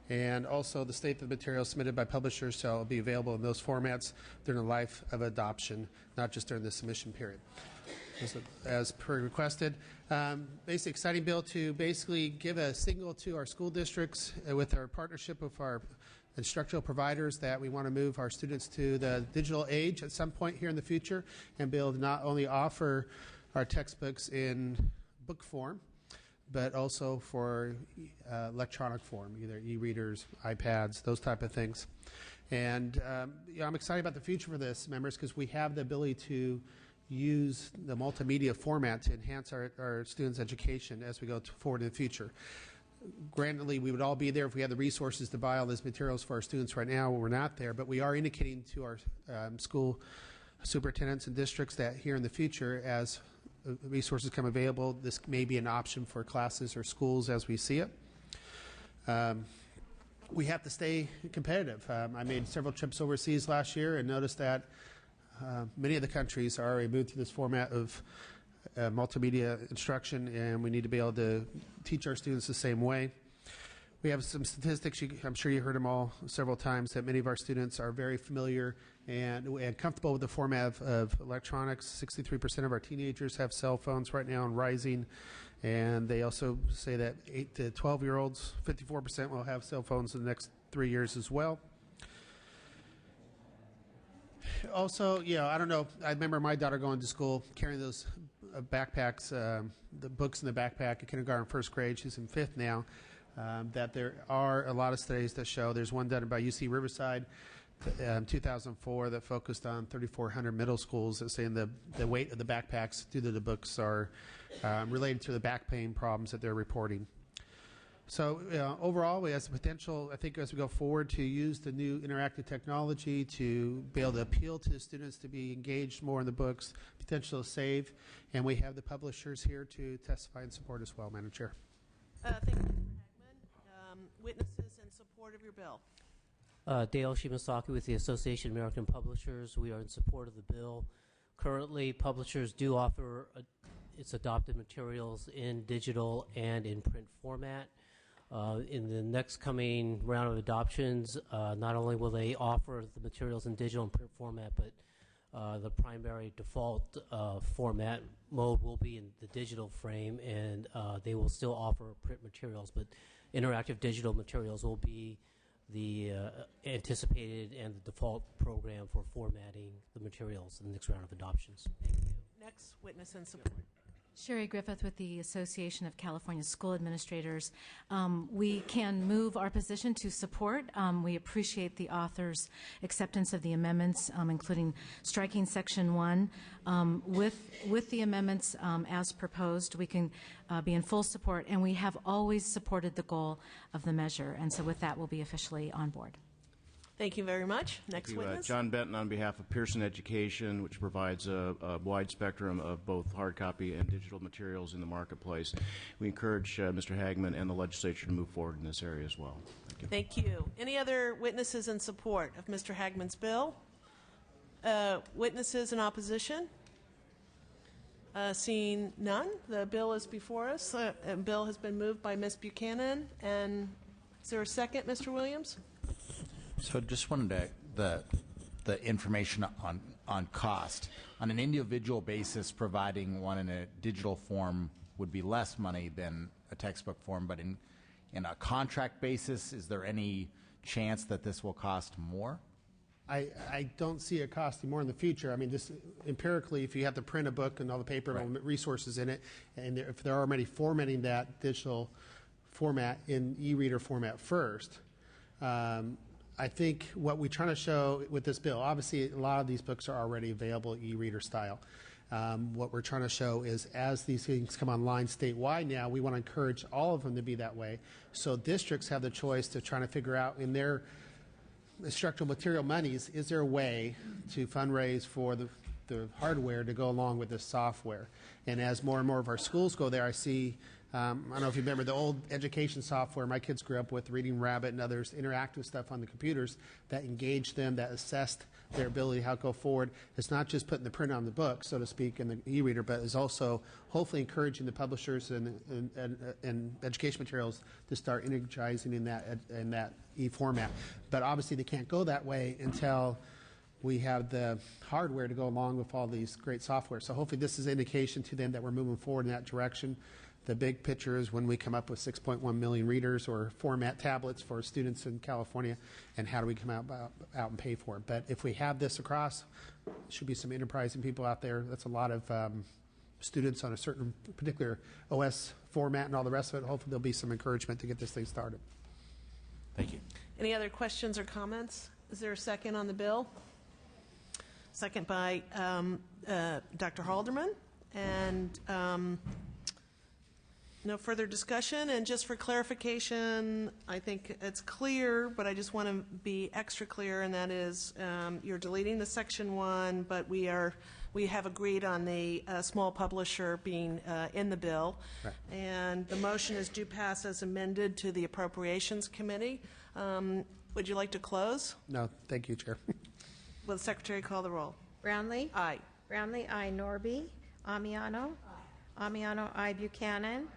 And also, the state that the materials submitted by publishers shall be available in those formats during the life of adoption, not just during the submission period. As per requested. Basically, exciting bill to basically give a signal to our school districts with our partnership with our instructional providers that we want to move our students to the digital age at some point here in the future and be able to not only offer our textbooks in book form, but also for electronic form, either e-readers, iPads, those type of things. And I'm excited about the future for this, members, because we have the ability to use the multimedia format to enhance our students' education as we go forward in the future. Grantedly, we would all be there if we had the resources to buy all these materials for our students right now. We're not there, but we are indicating to our school superintendents and districts that here in the future, as resources come available, this may be an option for classes or schools as we see it. We have to stay competitive. I made several trips overseas last year and noticed that many of the countries are already moved to this format of multimedia instruction, and we need to be able to teach our students the same way. We have some statistics, I'm sure you heard them all several times, that many of our students are very familiar and comfortable with the format of electronics. 63% of our teenagers have cell phones right now and rising. And they also say that 8 to 12-year-olds, 54% will have cell phones in the next 3 years as well. Also, I don't know. I remember my daughter going to school carrying those backpacks, the books in the backpack at kindergarten, first grade. She's in fifth now. That there are a lot of studies that show. There's one done by UC Riverside, 2004, that focused on 3,400 middle schools, that saying the weight of the backpacks due to the books are related to the back pain problems that they're reporting. So overall, we have the potential, I think, as we go forward, to use the new interactive technology to be able to appeal to the students to be engaged more in the books, potential to save, and we have the publishers here to testify and support as well, Madam Chair. Thank you, Mr. Hagman. Witnesses in support of your bill. Dale Shimasaki with the Association of American Publishers. We are in support of the bill. Currently, publishers do offer its adopted materials in digital and in print format. In the next coming round of adoptions, not only will they offer the materials in digital and print format, but the primary default format mode will be in the digital frame, and they will still offer print materials, but interactive digital materials will be the anticipated and the default program for formatting the materials in the next round of adoptions. Thank you. Next witness in support. Sherry Griffith with the Association of California School Administrators. We can move our position to support. We appreciate the author's acceptance of the amendments, including striking Section 1. With the amendments as proposed, we can be in full support, and we have always supported the goal of the measure. And so with that, we'll be officially on board. Thank you very much. Next witness. John Benton on behalf of Pearson Education, which provides a wide spectrum of both hard copy and digital materials in the marketplace. We encourage Mr. Hagman and the legislature to move forward in this area as well. Thank you. Thank you. Any other witnesses in support of Mr. Hagman's bill? Witnesses in opposition? Seeing none, the bill is before us. The bill has been moved by Ms. Buchanan. And is there a second, Mr. Williams? So just wanted the information on cost. On an individual basis, providing one in a digital form would be less money than a textbook form, but in a contract basis, is there any chance that this will cost more? I don't see it costing more in the future. I mean, just empirically, if you have to print a book and all the paper and all the resources in it, and if they're already formatting that digital format in e-reader format first, I think what we're trying to show with this bill, obviously a lot of these books are already available e-reader style. What we're trying to show is as these things come online statewide now, we want to encourage all of them to be that way. So districts have the choice to try to figure out in their instructional material monies, is there a way to fundraise for the hardware to go along with the software? And as more and more of our schools go there, I see I don't know if you remember the old education software my kids grew up with, Reading Rabbit and others, interactive stuff on the computers that engaged them, that assessed their ability how to go forward. It's not just putting the print on the book, so to speak, in the e-reader, but is also hopefully encouraging the publishers and education materials to start energizing in that e-format. But obviously they can't go that way until we have the hardware to go along with all these great software. So hopefully this is an indication to them that we're moving forward in that direction. The big picture is when we come up with 6.1 million readers or format tablets for students in California, and how do we come out and pay for it. But if we have this across, should be some enterprising people out there. That's a lot of students on a certain particular OS format and all the rest of it. Hopefully there'll be some encouragement to get this thing started. Thank you. Any other questions or comments? Is there a second on the bill? Second by Dr. Halderman. And no further discussion. And just for clarification, I think it's clear, but I just want to be extra clear, and that is you're deleting the Section 1, but we have agreed on the small publisher being in the bill. Right. And the motion is due pass as amended to the Appropriations Committee. Would you like to close? No, thank you, Chair. Will the Secretary call the roll? Brownlee? Aye. Brownlee, aye. Norby? Amiano? Amiano, aye. Buchanan?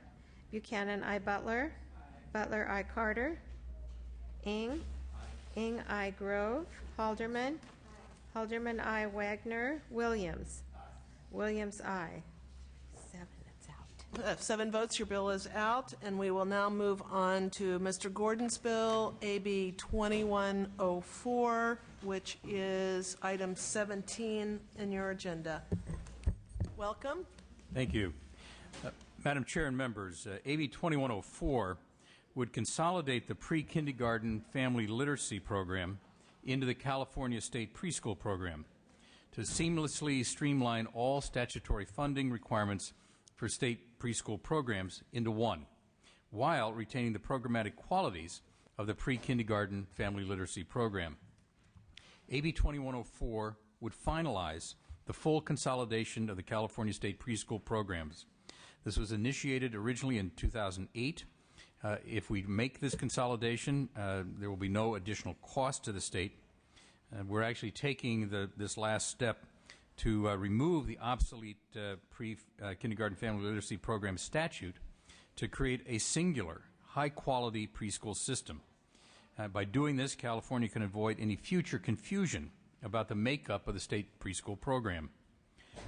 Buchanan, aye. Butler? Butler, aye. Carter? Ing? Ing, aye. Grove? Halderman? Halderman, aye. Wagner? Williams? Williams, aye. 7, it's out. 7 votes, your bill is out, and we will now move on to Mr. Gordon's bill, AB 2104, which is item 17 in your agenda. Welcome. Thank you. Madam Chair and members, AB 2104 would consolidate the pre-kindergarten family literacy program into the California State Preschool Program to seamlessly streamline all statutory funding requirements for state preschool programs into one, while retaining the programmatic qualities of the pre-kindergarten family literacy program. AB 2104 would finalize the full consolidation of the California State Preschool programs. This was initiated originally in 2008. If we make this consolidation, there will be no additional cost to the state. We're actually taking this last step to remove the obsolete pre-kindergarten family literacy program statute to create a singular, high-quality preschool system. By doing this, California can avoid any future confusion about the makeup of the state preschool program.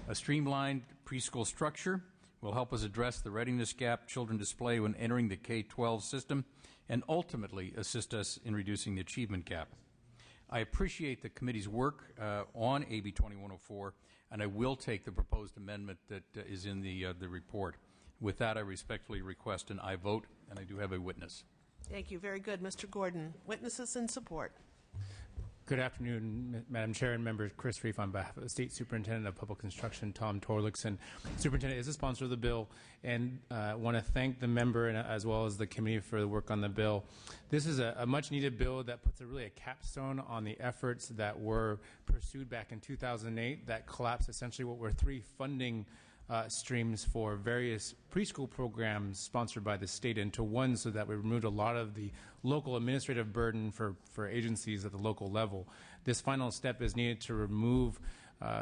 A streamlined preschool structure will help us address the readiness gap children display when entering the K-12 system and ultimately assist us in reducing the achievement gap. I appreciate the committee's work on AB 2104, and I will take the proposed amendment that is in the report. With that, I respectfully request an aye vote, and I do have a witness. Thank you. Very good. Mr. Gordon. Witnesses in support. Good afternoon, Madam Chair and members. Chris Reef on behalf of the State Superintendent of Public Instruction, Tom Torlakson. Superintendent is a sponsor of the bill, and want to thank the member and as well as the committee for the work on the bill. This is a much-needed bill that puts really a capstone on the efforts that were pursued back in 2008 that collapsed essentially what were 3 funding streams for various preschool programs sponsored by the state into one, so that we removed a lot of the local administrative burden for agencies at the local level. This final step is needed to remove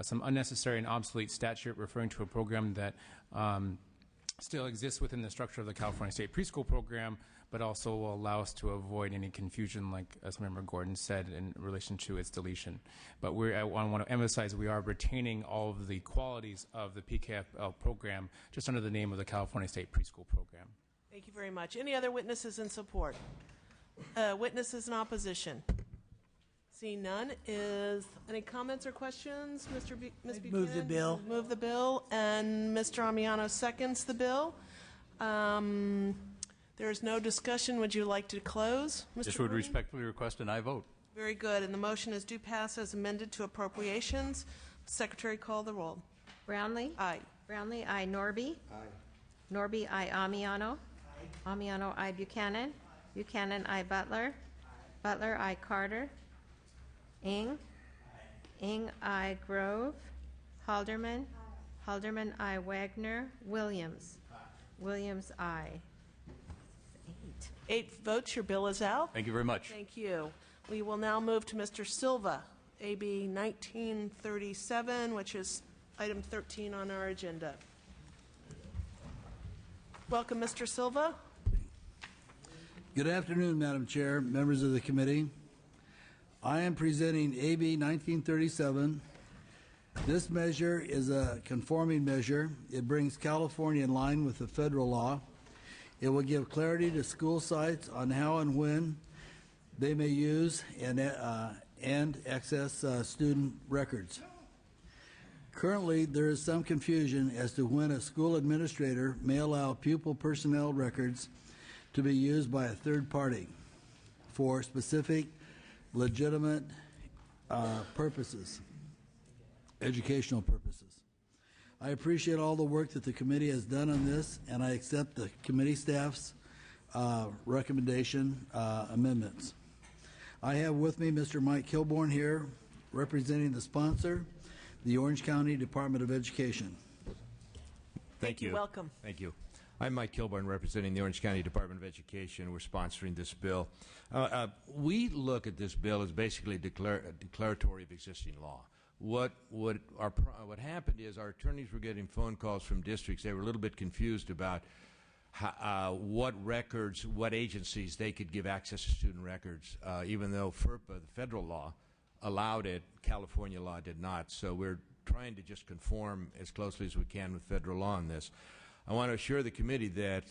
some unnecessary and obsolete statute referring to a program that still exists within the structure of the California State Preschool Program, but also will allow us to avoid any confusion, like as Member Gordon said, in relation to its deletion. But I want to emphasize we are retaining all of the qualities of the PKFL program just under the name of the California State Preschool Program. Thank you very much. Any other witnesses in support? Witnesses in opposition? Seeing none, is any comments or questions? Ms. Buchanan? Move the bill. Move the bill, and Mr. Amiano seconds the bill. There is no discussion. Would you like to close, Mr. This would Gordon? respectfully request an aye vote. Very good, and the motion is due pass as amended to appropriations. Secretary, call the roll. Brownlee? Aye. Brownlee, aye. Norby? Aye. Norby, aye. Amiano? Aye. Amiano, aye. Buchanan? Buchanan, aye. Butler? Butler, aye. Carter? Ing? Ing, aye. Grove? Halderman? Halderman, aye. Wagner? Williams? Williams, aye. 8 votes, your bill is out. Thank you very much. Thank you. We will now move to Mr. Silva, AB 1937, which is item 13 on our agenda. Welcome, Mr. Silva. Good afternoon, Madam Chair, members of the committee. I am presenting AB 1937. This measure is a conforming measure. It brings California in line with the federal law. It will give clarity to school sites on how and when they may use and access student records. Currently, there is some confusion as to when a school administrator may allow pupil personnel records to be used by a third party for specific, legitimate purposes, educational purposes. I appreciate all the work that the committee has done on this, and I accept the committee staff's recommendation amendments. I have with me Mr. Mike Kilborn here, representing the sponsor, the Orange County Department of Education. Thank you. Welcome. Thank you. I'm Mike Kilborn, representing the Orange County Department of Education. We're sponsoring this bill. We look at this bill as basically a declaratory of existing law. What happened is our attorneys were getting phone calls from districts. They were a little bit confused about what records, what agencies they could give access to student records, even though FERPA, the federal law, allowed it, California law did not. So we're trying to just conform as closely as we can with federal law on this. I want to assure the committee that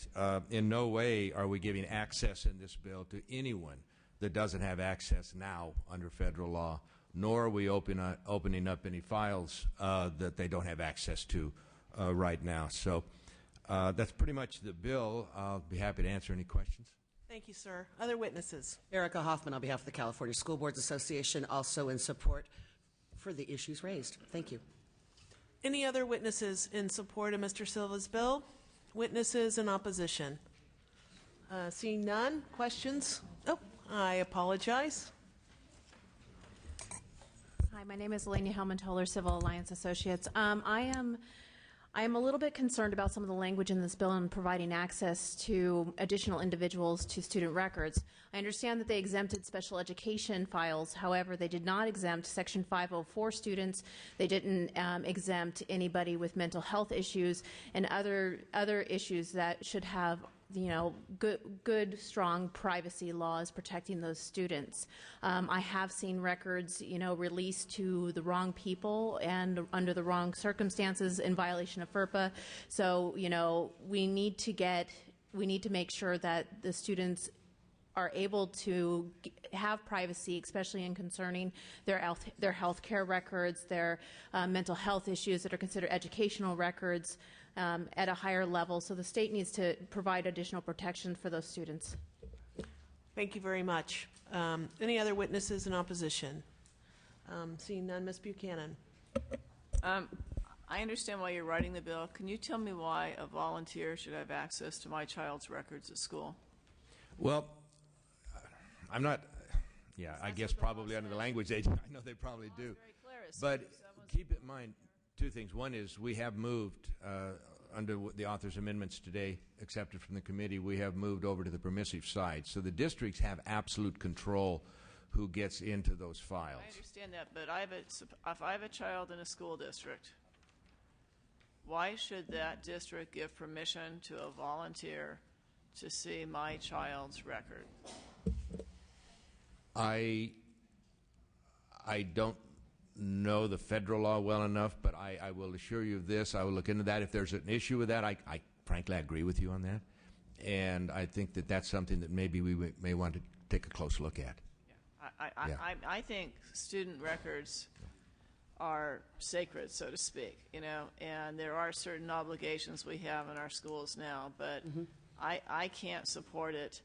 in no way are we giving access in this bill to anyone that doesn't have access now under federal law, nor are we opening up any files that they don't have access to right now. So that's pretty much the bill. I'll be happy to answer any questions. Thank you, sir. Other witnesses? Erica Hoffman on behalf of the California School Boards Association, also in support for the issues raised. Thank you. Any other witnesses in support of Mr. Silva's bill? Witnesses in opposition? Seeing none. Questions? Oh, I apologize. Hi, my name is Elena Hellman-Toller, Civil Alliance Associates. I am a little bit concerned about some of the language in this bill and providing access to additional individuals to student records. I understand that they exempted special education files. However, they did not exempt Section 504 students. They didn't exempt anybody with mental health issues and other issues that should have, you know, good, strong privacy laws protecting those students. I have seen records, you know, released to the wrong people and under the wrong circumstances in violation of FERPA. So, you know, we need to make sure that the students are able to have privacy, especially in concerning their health care records, their mental health issues that are considered educational records at a higher level. So the state needs to provide additional protection for those students. Thank you very much. Any other witnesses in opposition? Seeing none, Ms. Buchanan. I understand why you're writing the bill. Can you tell me why a volunteer should have access to my child's records at school? Well, I'm not, yeah, I guess probably under the language age, I know they probably do. But keep in mind two things. One is we have moved, under the author's amendments today accepted from the committee, we have moved over to the permissive side. So the districts have absolute control who gets into those files. I understand that, but if I have a child in a school district, why should that district give permission to a volunteer to see my child's record? I don't know the federal law well enough, but I will assure you of this. I will look into that. If there's an issue with that, I frankly agree with you on that. And I think that that's something that maybe we may want to take a close look at. Yeah. I think student records are sacred, so to speak, you know, and there are certain obligations we have in our schools now, but I can't support it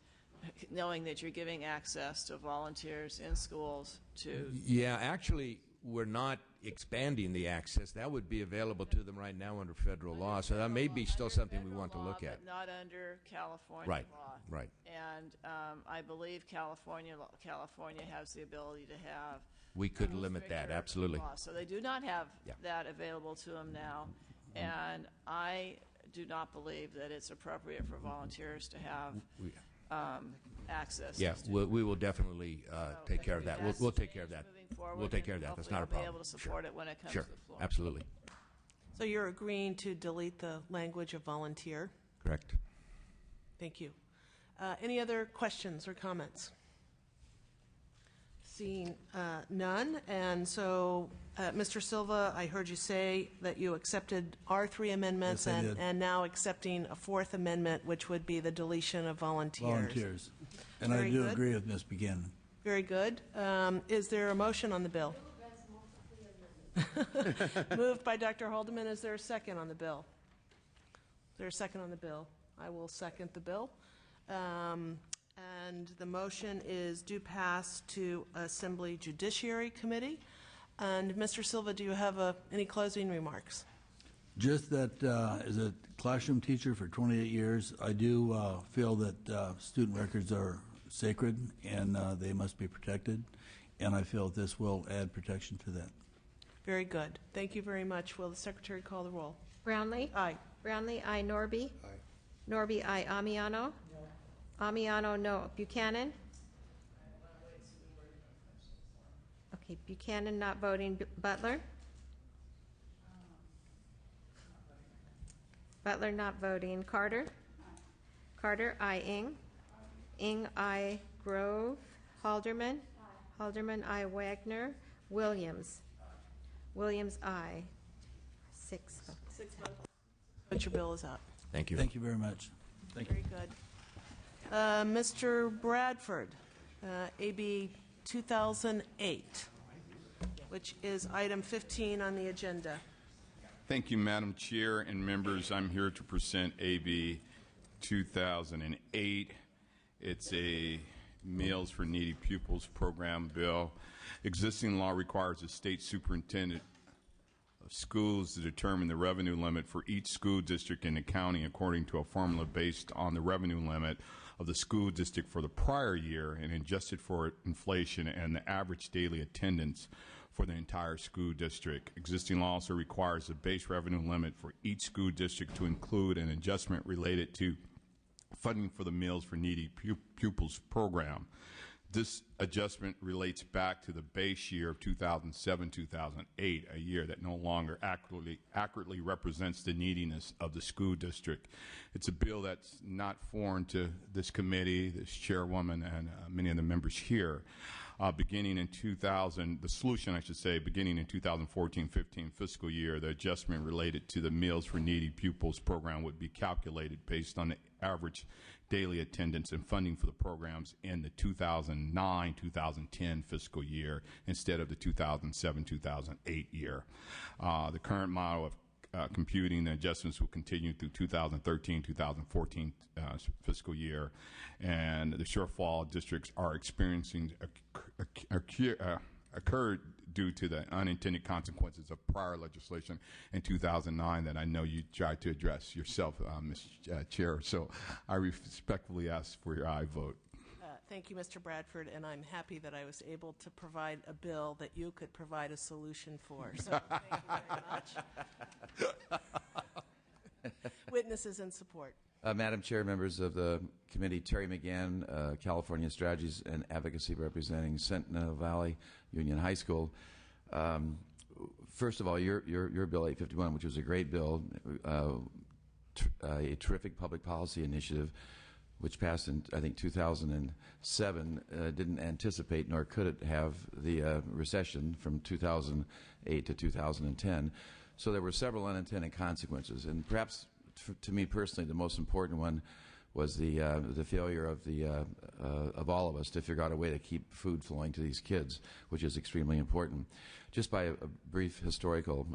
knowing that you're giving access to volunteers in schools to... Yeah, actually, we're not expanding the access. That would be available to them right now under federal law, so that may be still something we want to look at. But not under California law. Right. And I believe California has the ability to have... We could limit that, absolutely. Law. So they do not have that available to them now, and I do not believe that it's appropriate for volunteers to have access. Yeah, to student we will definitely take care of that. We'll take care of that. moving forward, We'll take care of and that. That's hopefully not a problem. We'll be able to support it when it comes Sure, to the floor. absolutely. So you're agreeing to delete the language of volunteer? Correct. Thank you. Any other questions or comments? Seeing none, and so, Mr. Silva, I heard you say that you accepted our three amendments. Yes, I did. And now accepting a fourth amendment, which would be the deletion of volunteers. Volunteers. And I Very do good. agree with Ms. Buchanan. Very good. Is there a motion on the bill? Moved by Dr. Haldeman. Is there a second on the bill? Is there a second on the bill? I will second the bill. And the motion is due pass to Assembly Judiciary Committee. And Mr. Silva, do you have any closing remarks? Just that as a classroom teacher for 28 years, I do feel that student records are sacred and they must be protected. And I feel this will add protection to that. Very good. Thank you very much. Will the Secretary call the roll? Brownlee? Aye. Brownlee, aye. Norby? Aye. Norby, aye. Amiano? No. Amiano, no. Buchanan? Okay, Buchanan not voting. Butler? Butler not voting. Carter? Carter, aye. Ing? Ing, aye. Grove? Halderman? Halderman, aye. Wagner? Williams? Williams, aye. 6 votes. 6 votes. But your bill is up. Thank you. Thank you very much. Thank you. Very good. Mr. Bradford, AB 2008, which is item 15 on the agenda. Thank you, Madam Chair and members. I'm here to present AB 2008. It's a Meals for Needy Pupils program bill. Existing law requires the state superintendent of schools to determine the revenue limit for each school district in the county according to a formula based on the revenue limit of the school district for the prior year and adjusted for inflation and the average daily attendance for the entire school district. Existing law also requires a base revenue limit for each school district to include an adjustment related to funding for the Meals for Needy Pupils program. This adjustment relates back to the base year of 2007-2008, a year that no longer accurately represents the neediness of the school district. It's a bill that's not foreign to this committee, this chairwoman, and many of the members here. Beginning in the solution, I should say, beginning in 2014-15 fiscal year, the adjustment related to the Meals for Needy Pupils program would be calculated based on the average daily attendance and funding for the programs in the 2009-2010 fiscal year instead of the 2007-2008 year. The current model of computing the adjustments will continue through 2013-2014 fiscal year, and the shortfall districts are experiencing occurred due to the unintended consequences of prior legislation in 2009 that I know you tried to address yourself, Mr. Chair. So I respectfully ask for your aye vote. Thank you, Mr. Bradford, and I'm happy that I was able to provide a bill that you could provide a solution for. So thank you very much. Witnesses in support. Madam Chair, members of the committee, Terry McGann, California Strategies and Advocacy representing Sentinel Valley Union High School. First of all, your bill 851, which was a great bill, a terrific public policy initiative, which passed in, I think, 2007, didn't anticipate nor could it have the recession from 2008 to 2010. So there were several unintended consequences, and perhaps to me personally, the most important one was the failure of all of us to figure out a way to keep food flowing to these kids, which is extremely important. Just by a brief historical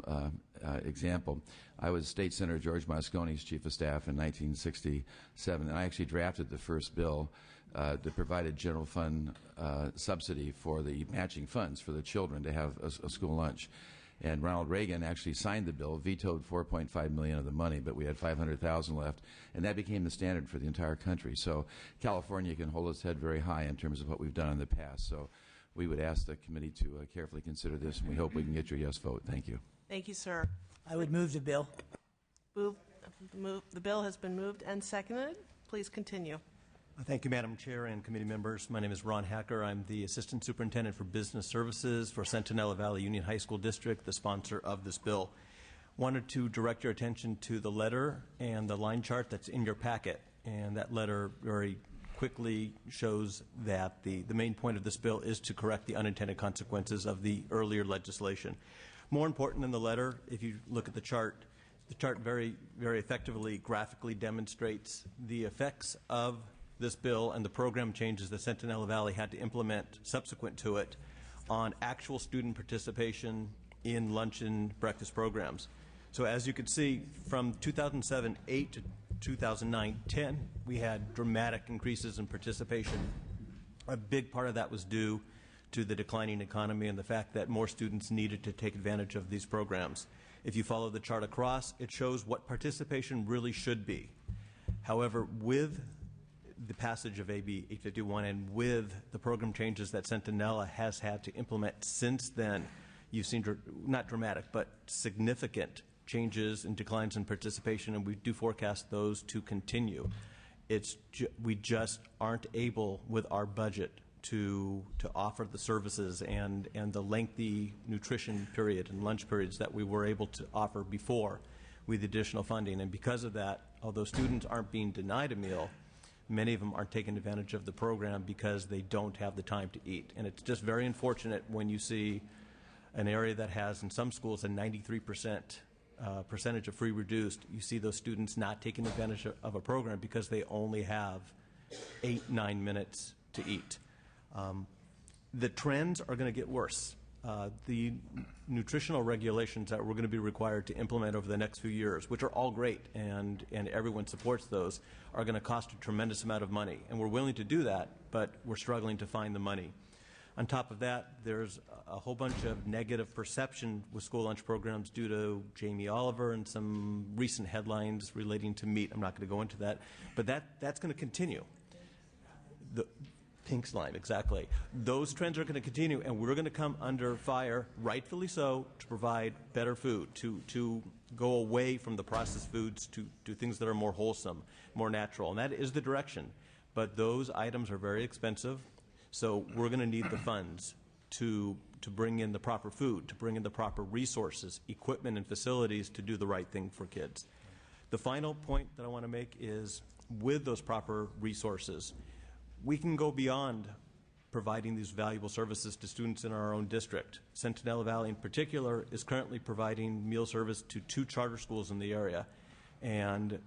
example, I was State Senator George Moscone's chief of staff in 1967, and I actually drafted the first bill that provided general fund subsidy for the matching funds for the children to have a school lunch. And Ronald Reagan actually signed the bill, vetoed $4.5 million of the money, but we had $500,000 left, and that became the standard for the entire country. So California can hold its head very high in terms of what we've done in the past. So we would ask the committee to carefully consider this, and we hope we can get your yes vote. Thank you. Thank you, sir. I would move the bill. The bill has been moved and seconded. Please continue. Thank you, Madam Chair and committee members. My name is Ron Hacker. I'm the Assistant Superintendent for Business Services for Centinela Valley Union High School District, the sponsor of this bill. Wanted to direct your attention to the letter and the line chart that's in your packet. And that letter very quickly shows that the main point of this bill is to correct the unintended consequences of the earlier legislation. More important than the letter, if you look at the chart very, very effectively graphically demonstrates the effects of this bill and the program changes that Centinela Valley had to implement subsequent to it on actual student participation in lunch and breakfast programs. So as you can see, from 2007-8 to 2009-10, we had dramatic increases in participation. A big part of that was due to the declining economy and the fact that more students needed to take advantage of these programs. If you follow the chart across, it shows what participation really should be. However, with the passage of AB 851 and with the program changes that Centinela has had to implement since then, you've seen not dramatic, but significant changes and declines in participation, and we do forecast those to continue. We just aren't able with our budget to offer the services and the lengthy nutrition period and lunch periods that we were able to offer before with additional funding. And because of that, although students aren't being denied a meal, many of them aren't taking advantage of the program because they don't have the time to eat. And it's just very unfortunate when you see an area that has, in some schools, a 93% percentage of free reduced. You see those students not taking advantage of a program because they only have 8-9 minutes to eat. The trends are going to get worse. The nutritional regulations that we're going to be required to implement over the next few years, which are all great and everyone supports those, are going to cost a tremendous amount of money. And we're willing to do that, but we're struggling to find the money. On top of that, there's a whole bunch of negative perception with school lunch programs due to Jamie Oliver and some recent headlines relating to meat. I'm not going to go into that, but that's going to continue. The pink slime, exactly. Those trends are going to continue, and we're going to come under fire, rightfully so, to provide better food, to go away from the processed foods to things that are more wholesome, more natural, and that is the direction. But those items are very expensive, so we're going to need the funds to bring in the proper food, to bring in the proper resources, equipment, and facilities to do the right thing for kids. The final point that I want to make is, with those proper resources, we can go beyond providing these valuable services to students in our own district. Centinela Valley in particular is currently providing meal service to 2 charter schools in the area, and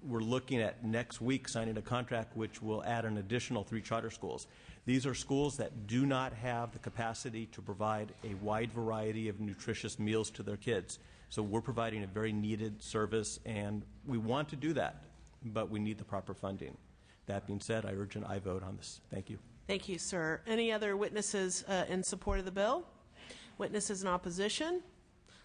we're looking at next week signing a contract which will add an additional 3 charter schools. These are schools that do not have the capacity to provide a wide variety of nutritious meals to their kids. So we're providing a very needed service, and we want to do that, but we need the proper funding. That being said, I urge an aye vote on this. Thank you. Thank you, sir. Any other witnesses in support of the bill? Witnesses in opposition?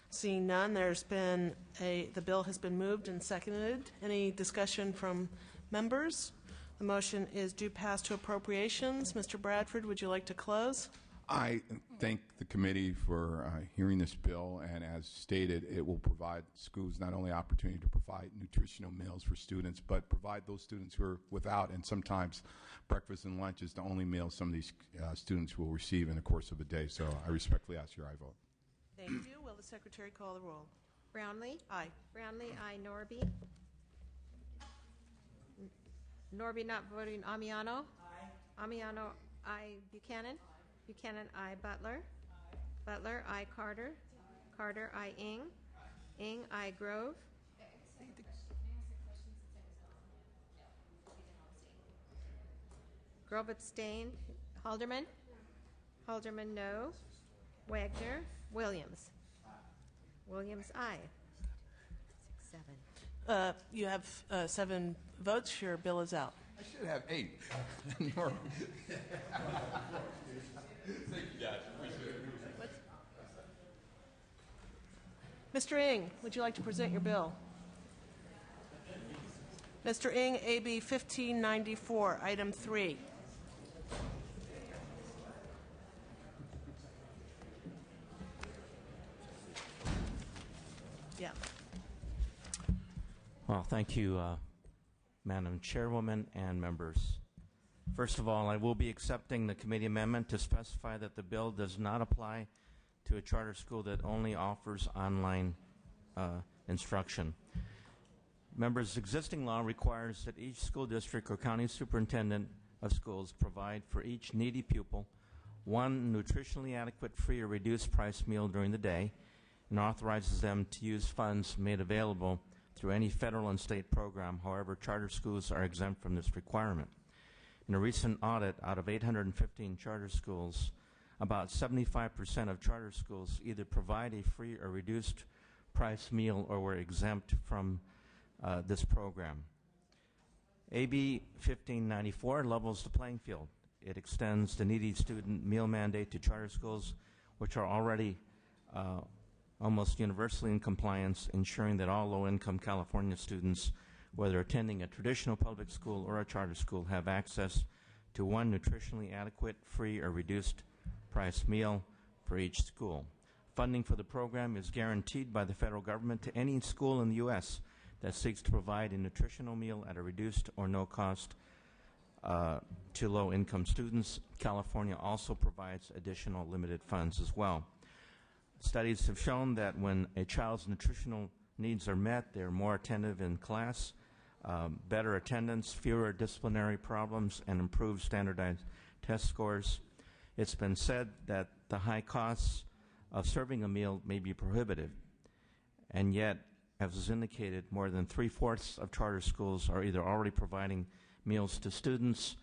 Seeing none, the bill has been moved and seconded. Any discussion from members? The motion is due pass to appropriations. Mr. Bradford, would you like to close? I thank the committee for hearing this bill, and as stated, it will provide schools not only opportunity to provide nutritional meals for students, but provide those students who are without, and sometimes breakfast and lunch is the only meal some of these students will receive in the course of a day. So I respectfully ask your aye vote. Thank you. Will the secretary call the roll? Brownlee? Aye. Brownlee, aye. Norby? Norby not voting. Amiano? Aye. Amiano, aye. Buchanan? Buchanan, aye. Butler? Butler, aye. Carter? Carter, aye. Ing? Ing, aye. Grove? Grove abstained. Halderman? Halderman, no. Wagner? Williams? Williams, aye. 6, 7. You have 7 votes. Your bill is out. I should have 8. Thank you, guys. Appreciate it. Mr. Ing, would you like to present your bill? Mr. Ing, AB 1594, item 3. Yeah. Well, thank you, Madam Chairwoman and members. First of all, I will be accepting the committee amendment to specify that the bill does not apply to a charter school that only offers online instruction. Members, existing law requires that each school district or county superintendent of schools provide for each needy pupil one nutritionally adequate free or reduced price meal during the day, and authorizes them to use funds made available through any federal and state program. However, charter schools are exempt from this requirement. In a recent audit, out of 815 charter schools, about 75% of charter schools either provide a free or reduced price meal or were exempt from this program. AB 1594 levels the playing field. It extends the needy student meal mandate to charter schools, which are already almost universally in compliance, ensuring that all low-income California students, whether attending a traditional public school or a charter school, have access to one nutritionally adequate, free, or reduced price meal for each school. Funding for the program is guaranteed by the federal government to any school in the U.S. that seeks to provide a nutritional meal at a reduced or no cost to low-income students. California also provides additional limited funds as well. Studies have shown that when a child's nutritional needs are met, they're more attentive in class, better attendance, fewer disciplinary problems, and improved standardized test scores. It's been said that the high costs of serving a meal may be prohibitive, and yet, as is indicated, more than 3/4 of charter schools are either already providing meals to students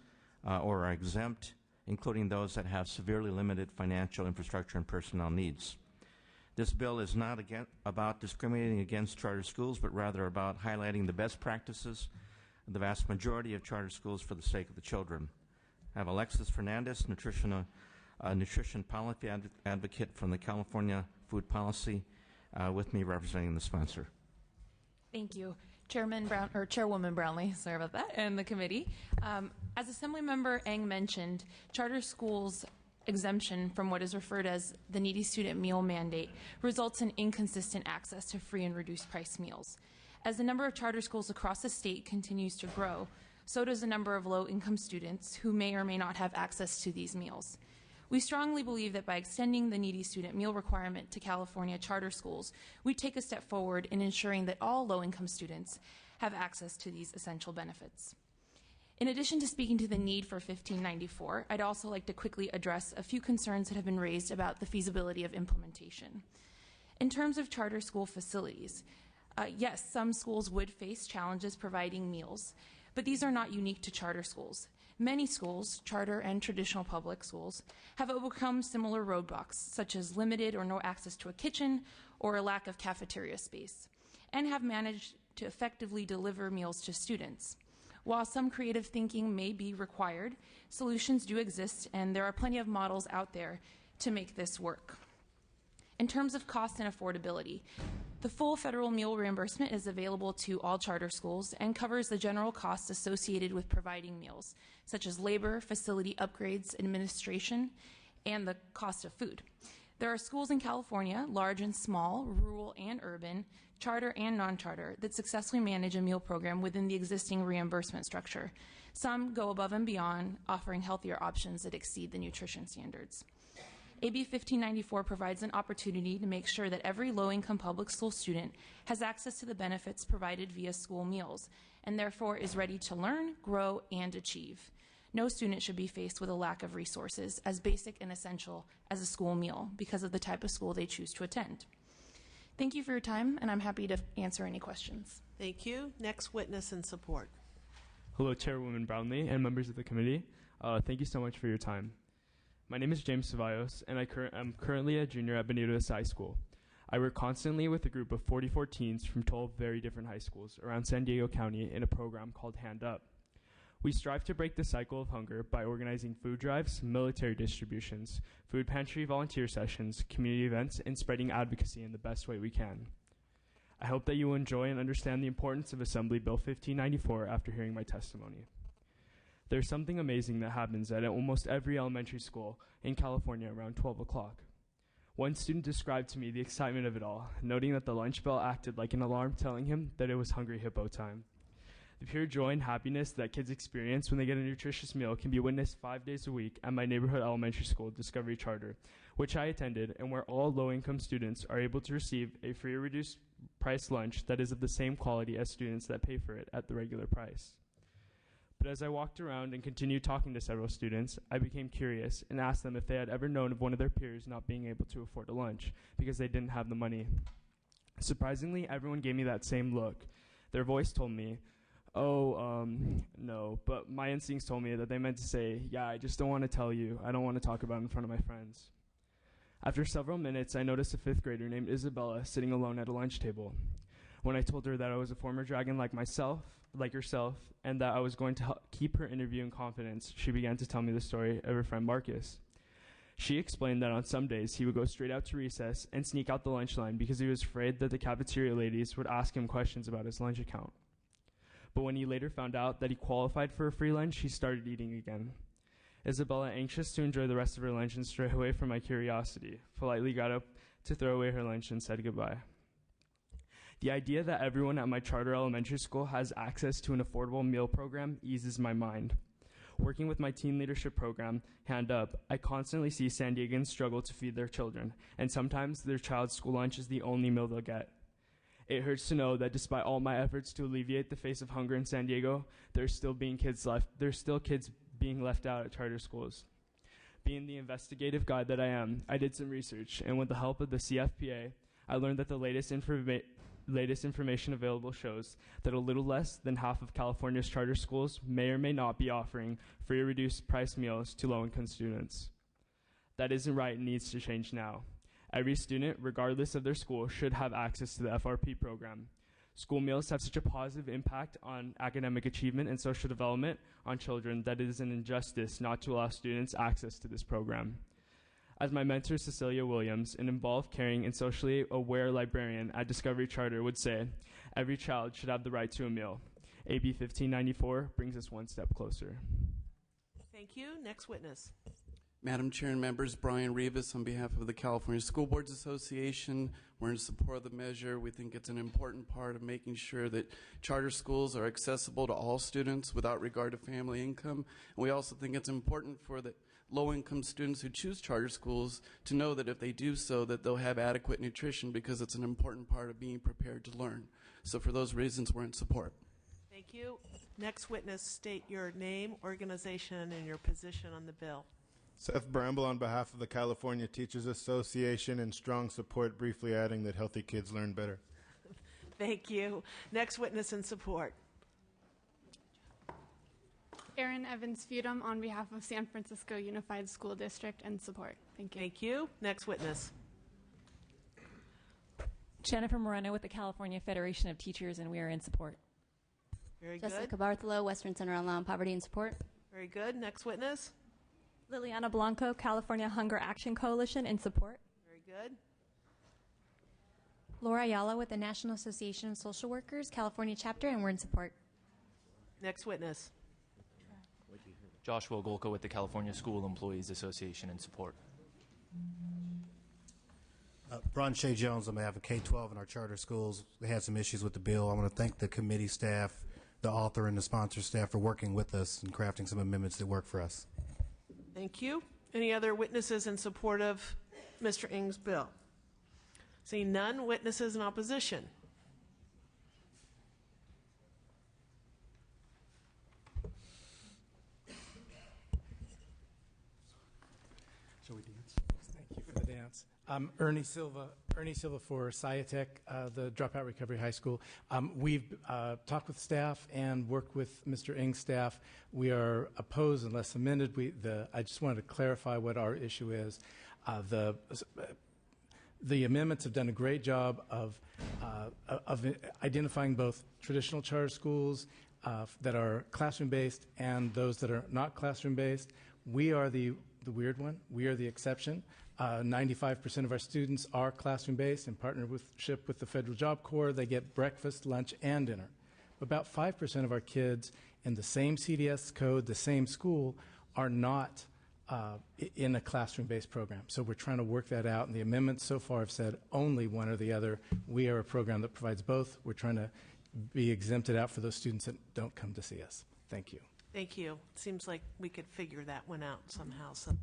or are exempt, including those that have severely limited financial infrastructure and personnel needs. This bill is not about discriminating against charter schools, but rather about highlighting the best practices of the vast majority of charter schools for the sake of the children. I have Alexis Fernandez, nutrition policy advocate from the California Food Policy, with me representing the sponsor. Thank you. Chairwoman Brownlee, sorry about that, and the committee. As Assemblymember Eng mentioned, charter schools exemption from what is referred as the needy student meal mandate results in inconsistent access to free and reduced price meals. As the number of charter schools across the state continues to grow, so does the number of low-income students who may or may not have access to these meals. We strongly believe that by extending the needy student meal requirement to California charter schools, we take a step forward in ensuring that all low-income students have access to these essential benefits. In addition to speaking to the need for 1594, I'd also like to quickly address a few concerns that have been raised about the feasibility of implementation. In terms of charter school facilities, yes, some schools would face challenges providing meals, but these are not unique to charter schools. Many schools, charter and traditional public schools, have overcome similar roadblocks, such as limited or no access to a kitchen or a lack of cafeteria space, and have managed to effectively deliver meals to students. While some creative thinking may be required, solutions do exist, and there are plenty of models out there to make this work. In terms of cost and affordability, the full federal meal reimbursement is available to all charter schools and covers the general costs associated with providing meals, such as labor, facility upgrades, administration, and the cost of food. There are schools in California, large and small, rural and urban, charter and non-charter, that successfully manage a meal program within the existing reimbursement structure. Some go above and beyond, offering healthier options that exceed the nutrition standards. AB 1594 provides an opportunity to make sure that every low-income public school student has access to the benefits provided via school meals, and therefore is ready to learn, grow, and achieve. No student should be faced with a lack of resources as basic and essential as a school meal because of the type of school they choose to attend. Thank you for your time, and I'm happy to answer any questions. Thank you. Next witness in support. Hello, Chairwoman Brownlee and members of the committee. Thank you so much for your time. My name is James Ceballos, and I'm currently a junior at Benito High School. I work constantly with a group of 44 teens from 12 very different high schools around San Diego County in a program called Hand Up. We strive to break the cycle of hunger by organizing food drives, military distributions, food pantry volunteer sessions, community events, and spreading advocacy in the best way we can. I hope that you will enjoy and understand the importance of Assembly Bill 1594 after hearing my testimony. There's something amazing that happens at almost every elementary school in California around 12 o'clock. One student described to me the excitement of it all, noting that the lunch bell acted like an alarm telling him that it was Hungry Hippo time. The pure joy and happiness that kids experience when they get a nutritious meal can be witnessed 5 days a week at my neighborhood elementary school, Discovery Charter, which I attended, and where all low-income students are able to receive a free or reduced price lunch that is of the same quality as students that pay for it at the regular price. But as I walked around and continued talking to several students, I became curious and asked them if they had ever known of one of their peers not being able to afford a lunch because they didn't have the money. Surprisingly, everyone gave me that same look. Their voice told me, no, but my instincts told me that they meant to say, yeah, I just don't want to tell you. I don't want to talk about it in front of my friends. After several minutes, I noticed a 5th grader named Isabella sitting alone at a lunch table. When I told her that I was a former dragon like herself, and that I was going to keep her interview in confidence, she began to tell me the story of her friend Marcus. She explained that on some days he would go straight out to recess and sneak out the lunch line because he was afraid that the cafeteria ladies would ask him questions about his lunch account. But when he later found out that he qualified for a free lunch, he started eating again. Isabella, anxious to enjoy the rest of her lunch and stray away from my curiosity, politely got up to throw away her lunch and said goodbye. The idea that everyone at my charter elementary school has access to an affordable meal program eases my mind. Working with my teen leadership program, Hand Up, I constantly see San Diegans struggle to feed their children, and sometimes their child's school lunch is the only meal they'll get. It hurts to know that despite all my efforts to alleviate the face of hunger in San Diego, there's still kids being left out at charter schools. Being the investigative guide that I am, I did some research, and with the help of the CFPA, I learned that the latest information available shows that a little less than half of California's charter schools may or may not be offering free or reduced price meals to low-income students. That isn't right and needs to change now. Every student, regardless of their school, should have access to the FRP program. School meals have such a positive impact on academic achievement and social development on children that it is an injustice not to allow students access to this program. As my mentor, Cecilia Williams, an involved, caring, and socially aware librarian at Discovery Charter would say, every child should have the right to a meal. AB 1594 brings us one step closer. Thank you. Next witness. Madam Chair and members, Brian Rivas on behalf of the California School Boards Association. We're in support of the measure. We think it's an important part of making sure that charter schools are accessible to all students without regard to family income. And we also think it's important for the low-income students who choose charter schools to know that if they do so, that they'll have adequate nutrition because it's an important part of being prepared to learn. So for those reasons, we're in support. Thank you. Next witness, state your name, organization, and your position on the bill. Seth Bramble on behalf of the California Teachers Association, in strong support, briefly adding that healthy kids learn better. Thank you. Next witness in support. Erin Evans Feudum on behalf of San Francisco Unified School District and support. Thank you. Thank you. Next witness. Jennifer Moreno with the California Federation of Teachers, and we are in support. Very Jessica good. Bartholow, Western Center on Law and Poverty and Support. Very good. Next witness. Liliana Blanco, California Hunger Action Coalition, in support. Very good. Laura Ayala with the National Association of Social Workers, California chapter, and we're in support. Next witness. Joshua Golka with the California School Employees Association, in support. Ron Shea Jones on behalf of K-12 and our charter schools. We had some issues with the bill. I want to thank the committee staff, the author, and the sponsor staff for working with us and crafting some amendments that work for us. Thank you. Any other witnesses in support of Mr. Ng's bill? Seeing none, witnesses in opposition. Shall we dance? Thank you for the dance. Ernie Silva for Sciatec, the Dropout Recovery High School. We've talked with staff and worked with Mr. Ng's staff. We are opposed unless amended. I just wanted to clarify what our issue is. The amendments have done a great job of identifying both traditional charter schools that are classroom-based and those that are not classroom-based. We are the weird one. We are the exception. 95% of our students are classroom-based in partnership with the Federal Job Corps. They get breakfast, lunch, and dinner. About 5% of our kids in the same CDS code, the same school, are not in a classroom-based program. So we're trying to work that out, and the amendments so far have said only one or the other. We are a program that provides both. We're trying to be exempted out for those students that don't come to see us. Thank you. Thank you. Seems like we could figure that one out somehow, some way.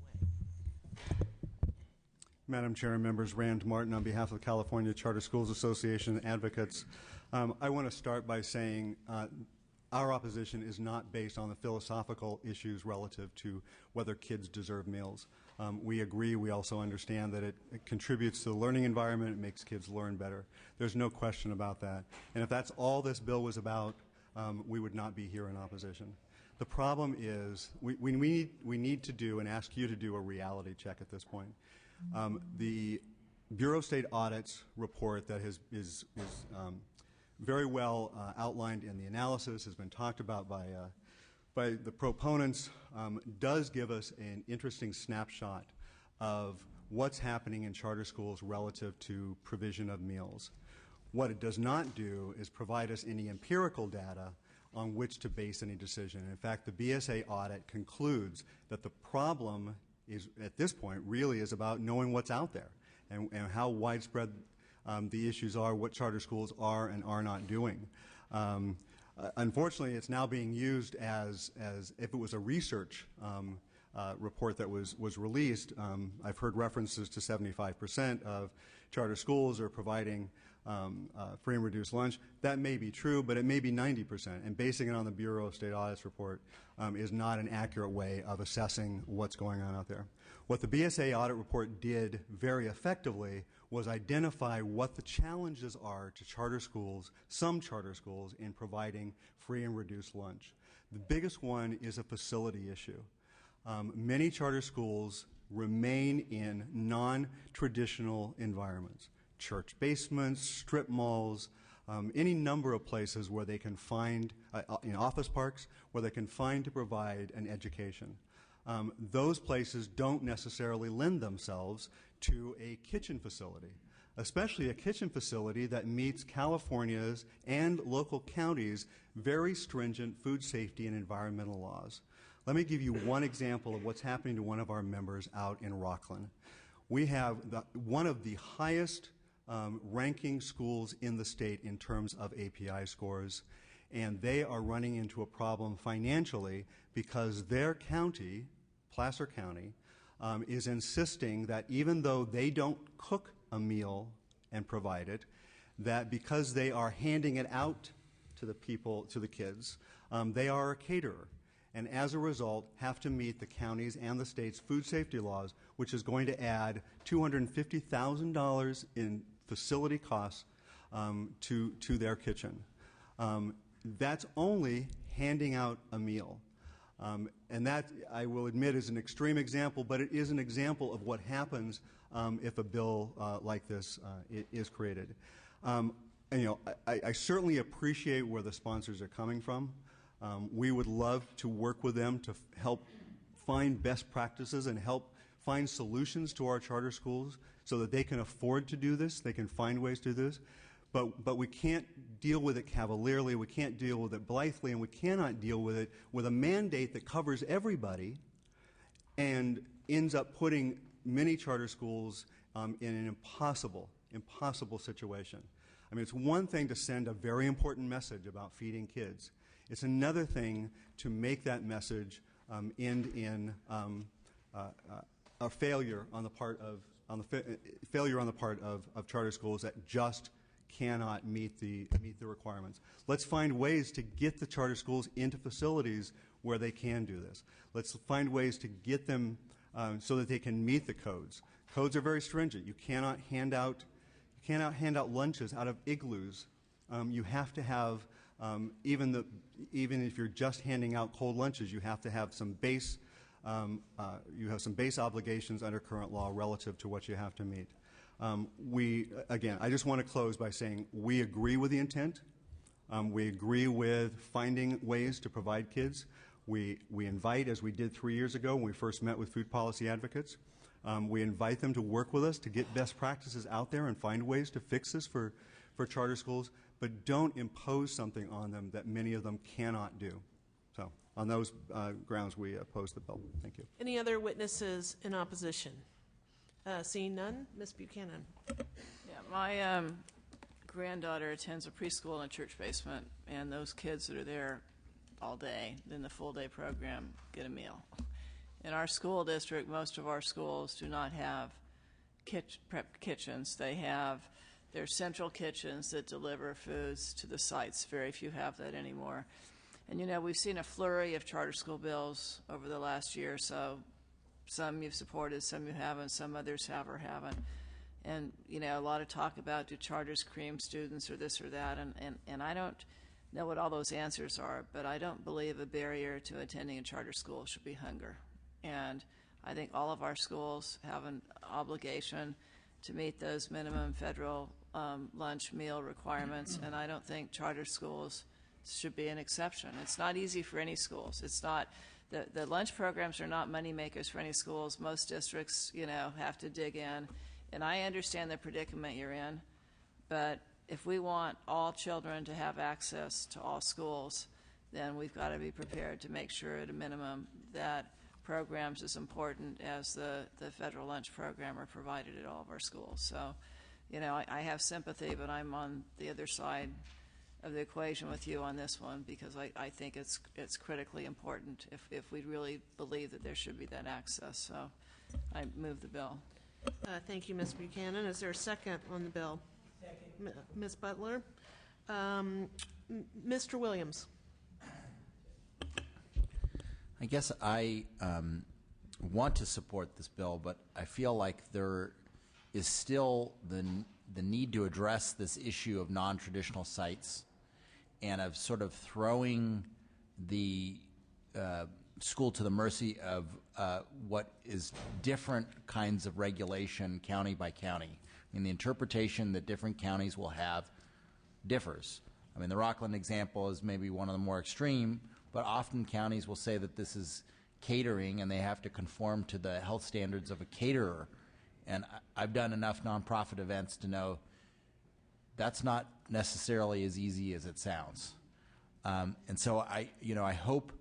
Madam Chair and members, Rand Martin on behalf of the California Charter Schools Association Advocates. I want to start by saying our opposition is not based on the philosophical issues relative to whether kids deserve meals. We agree. We also understand that it contributes to the learning environment. It makes kids learn better. There's no question about that. And if that's all this bill was about, we would not be here in opposition. The problem is we need to do and ask you to do a reality check at this point. The Bureau of State Audit's report that is very well outlined in the analysis, has been talked about by the proponents, does give us an interesting snapshot of what's happening in charter schools relative to provision of meals. What it does not do is provide us any empirical data on which to base any decision. In fact, the BSA audit concludes that the problem is, at this point, really is about knowing what's out there and how widespread the issues are, what charter schools are and are not doing. Unfortunately, it's now being used as if it was a research report that was released. I've heard references to 75% of charter schools are providing free and reduced lunch. That may be true, but it may be 90%. And basing it on the Bureau of State Audit's report is not an accurate way of assessing what's going on out there. What the BSA audit report did very effectively was identify what the challenges are to charter schools, some charter schools, in providing free and reduced lunch. The biggest one is a facility issue. Many charter schools remain in non-traditional environments. Church basements, strip malls, any number of places where they can find, in office parks, where they can find to provide an education. Those places don't necessarily lend themselves to a kitchen facility, especially a kitchen facility that meets California's and local counties' very stringent food safety and environmental laws. Let me give you one example of what's happening to one of our members out in Rockland. We have one of the highest ranking schools in the state in terms of API scores, and they are running into a problem financially because their county, Placer County, is insisting that even though they don't cook a meal and provide it, that because they are handing it out to the people, to the kids, they are a caterer, and as a result have to meet the county's and the state's food safety laws, which is going to add $250,000 in facility costs to their kitchen. That's only handing out a meal. And that, I will admit, is an extreme example, but it is an example of what happens if a bill like this is created. And, you know, I certainly appreciate where the sponsors are coming from. We would love to work with them to help find best practices and help find solutions to our charter schools so that they can afford to do this, they can find ways to do this. But we can't deal with it cavalierly, we can't deal with it blithely, and we cannot deal with it with a mandate that covers everybody and ends up putting many charter schools in an impossible situation. I mean, it's one thing to send a very important message about feeding kids. It's another thing to make that message end in a failure on the part of charter schools that just cannot meet the requirements. Let's find ways to get the charter schools into facilities where they can do this. Let's find ways to get them so that they can meet the codes. Codes are very stringent. You cannot hand out lunches out of igloos. You have to have even if you're just handing out cold lunches, you have to have some base obligations under current law relative to what you have to meet. Again, I just want to close by saying we agree with the intent. We agree with finding ways to provide kids. We invite, as we did 3 years ago when we first met with food policy advocates, we invite them to work with us to get best practices out there and find ways to fix this for charter schools, but don't impose something on them that many of them cannot do. So on those grounds, we oppose the bill. Thank you. Any other witnesses in opposition? Seeing none, Ms. Buchanan. Yeah, my granddaughter attends a preschool in a church basement, and those kids that are there all day in the full-day program get a meal. In our school district, most of our schools do not have prep kitchens. They have their central kitchens that deliver foods to the sites. Very few have that anymore. And, you know, we've seen a flurry of charter school bills over the last year or so. Some you've supported, some you haven't, some others have or haven't. And, you know, a lot of talk about, do charters cream students or this or that, and I don't know what all those answers are, but I don't believe a barrier to attending a charter school should be hunger. And I think all of our schools have an obligation to meet those minimum federal lunch meal requirements, and I don't think charter schools should be an exception. It's not easy for any schools. It's not, the lunch programs are not money makers for any schools. Most districts, you know, have to dig in, and I understand the predicament you're in, but if we want all children to have access to all schools, then we've got to be prepared to make sure at a minimum that programs as important as the federal lunch program are provided at all of our schools. So, you know, I have sympathy, but I'm on the other side of the equation with you on this one, because I think it's critically important if we really believe that there should be that access. So I move the bill. Thank you, Ms. Buchanan. Is there a second on the bill? Second. Ms. Butler. Mr. Williams. I guess I want to support this bill, but I feel like there is still the need to address this issue of non-traditional sites and of sort of throwing the school to the mercy of what is different kinds of regulation county by county. I mean, the interpretation that different counties will have differs. I mean, the Rockland example is maybe one of the more extreme, but often counties will say that this is catering and they have to conform to the health standards of a caterer. And I've done enough nonprofit events to know that's not necessarily as easy as it sounds. And so I hope,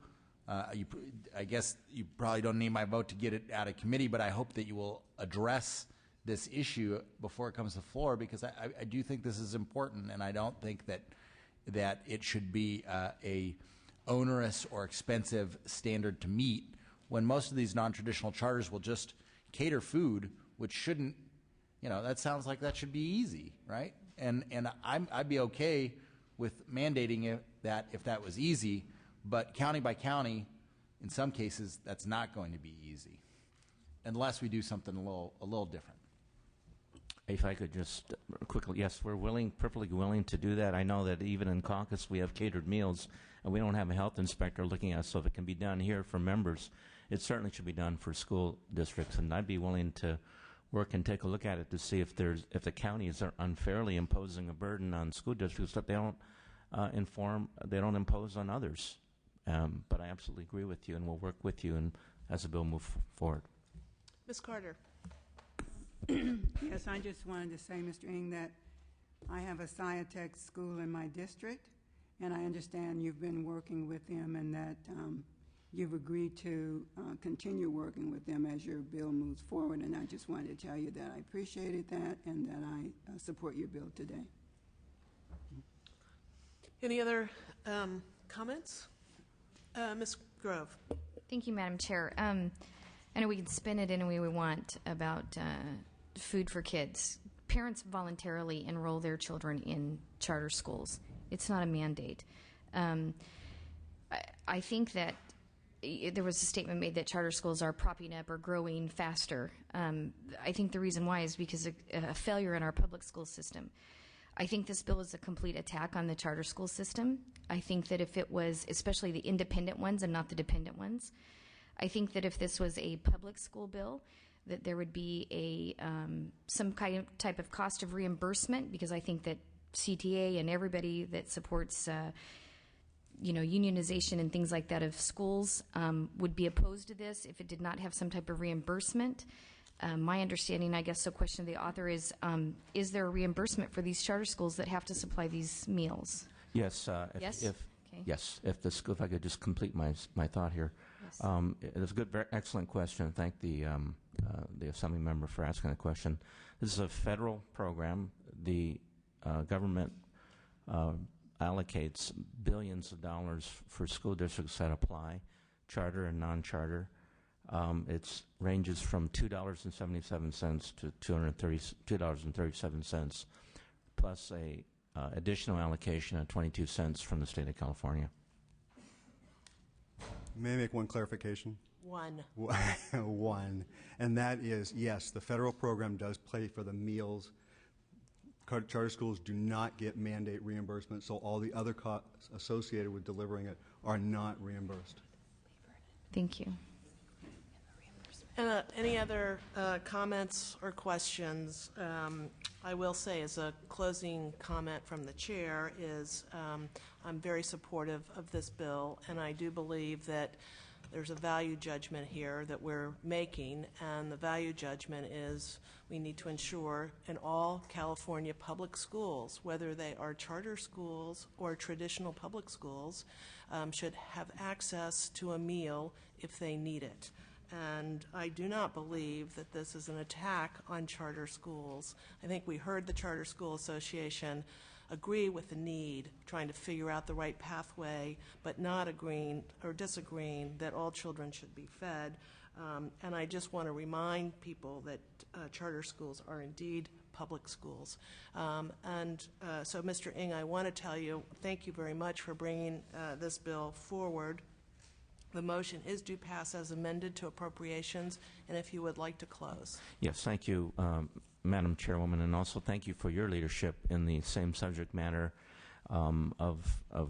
I guess you probably don't need my vote to get it out of committee, but I hope that you will address this issue before it comes to the floor, because I do think this is important, and I don't think that it should be a onerous or expensive standard to meet when most of these non-traditional charters will just cater food, which shouldn't, you know, that sounds like that should be easy, right? And I'd be okay with mandating it, that if that was easy, but county by county, in some cases, that's not going to be easy, unless we do something a little different. If I could just quickly, yes, we're perfectly willing to do that. I know that even in caucus we have catered meals, and we don't have a health inspector looking at us, so if it can be done here for members, it certainly should be done for school districts, and I'd be willing to work and take a look at it to see if the counties are unfairly imposing a burden on school districts that they don't impose on others. But I absolutely agree with you, and we'll work with you and as the bill moves forward. Ms. Carter. Yes, I just wanted to say, Mr. Ng, that I have a Sciatech school in my district, and I understand you've been working with them and that you've agreed to continue working with them as your bill moves forward, and I just wanted to tell you that I appreciated that and that I support your bill today. Any other comments? Ms. Grove. Thank you, Madam Chair. I know we can spin it any way we want about food for kids. Parents voluntarily enroll their children in charter schools. It's not a mandate. I think that there was a statement made that charter schools are propping up or growing faster. I think the reason why is because of a failure in our public school system. I think this bill is a complete attack on the charter school system. I think that if it was, especially the independent ones and not the dependent ones, I think that if this was a public school bill, that there would be some type of cost of reimbursement, because I think that CTA and everybody that supports unionization and things like that of schools would be opposed to this if it did not have some type of reimbursement. My understanding, I guess the question of the author is there a reimbursement for these charter schools that have to supply these meals? Yes. Yes? If Okay. Yes, if I could just complete my thought here. Yes. It's a good, very excellent question. Thank the Assembly member for asking the question. This is a federal program. The government allocates billions of dollars for school districts that apply, charter and non-charter. It ranges from $2.77 to $2.37, plus a additional allocation of 22 cents from the state of California. May I make one clarification? One. One. And that is, yes, the federal program does pay for the meals. Charter schools do not get mandate reimbursement, so all the other costs associated with delivering it are not reimbursed. Thank you. Any other comments or questions? I will say, as a closing comment from the chair, is I'm very supportive of this bill, and I do believe that there's a value judgment here that we're making, and the value judgment is we need to ensure in all California public schools, whether they are charter schools or traditional public schools, should have access to a meal if they need it. And I do not believe that this is an attack on charter schools. I think we heard the Charter School Association agree with the need, trying to figure out the right pathway, but not agreeing or disagreeing that all children should be fed. And I just want to remind people that charter schools are indeed public schools. So, Mr. Ng, I want to tell you, thank you very much for bringing this bill forward. The motion is due pass as amended to appropriations, and if you would like to close. Yes, thank you, Madam Chairwoman, and also thank you for your leadership in the same subject matter of a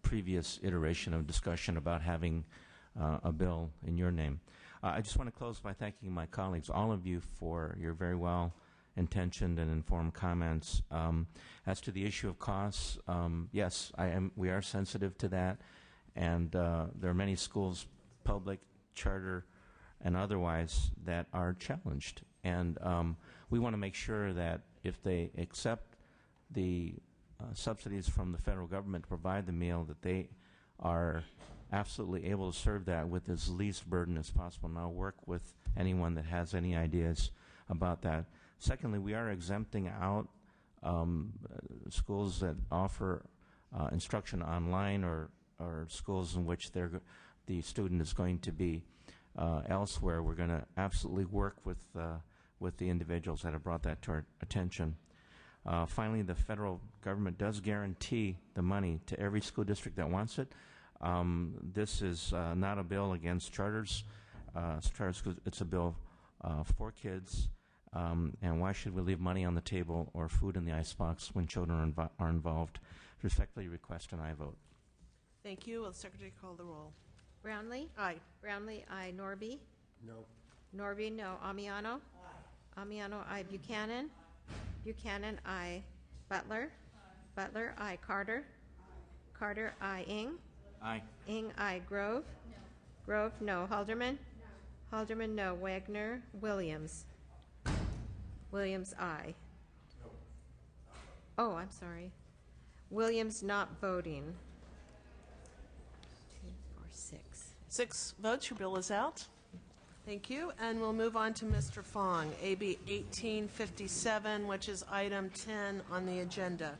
previous iteration of discussion about having a bill in your name. I just want to close by thanking my colleagues, all of you, for your very well-intentioned and informed comments. As to the issue of costs, yes, we are sensitive to that. And there are many schools, public, charter, and otherwise, that are challenged. And we want to make sure that if they accept the subsidies from the federal government to provide the meal, that they are absolutely able to serve that with as least burden as possible. And I'll work with anyone that has any ideas about that. Secondly, we are exempting out schools that offer instruction online or schools in which the student is going to be elsewhere. We're going to absolutely work with the individuals that have brought that to our attention. Finally, the federal government does guarantee the money to every school district that wants it. This is not a bill against charters. Charter schools, it's a bill for kids. And why should we leave money on the table or food in the icebox when children are involved? Respectfully request an aye vote. Thank you. Will the Secretary call the roll? Brownlee? Aye. Brownlee, aye. Norby? No. Norby, no. Amiano? Aye. Amiano, aye. Buchanan? Buchanan, aye. Butler? Butler, aye. Carter? Carter, aye. Ng? Aye. Ng, aye. Grove? No. Grove, no. Halderman? No. Halderman, no. Wagner? Williams? Williams, aye. No. Oh, I'm sorry. Williams not voting. 2, 4, 6. 6 votes. Your bill is out. Thank you. And we'll move on to Mr. Fong, AB 1857, which is item 10 on the agenda.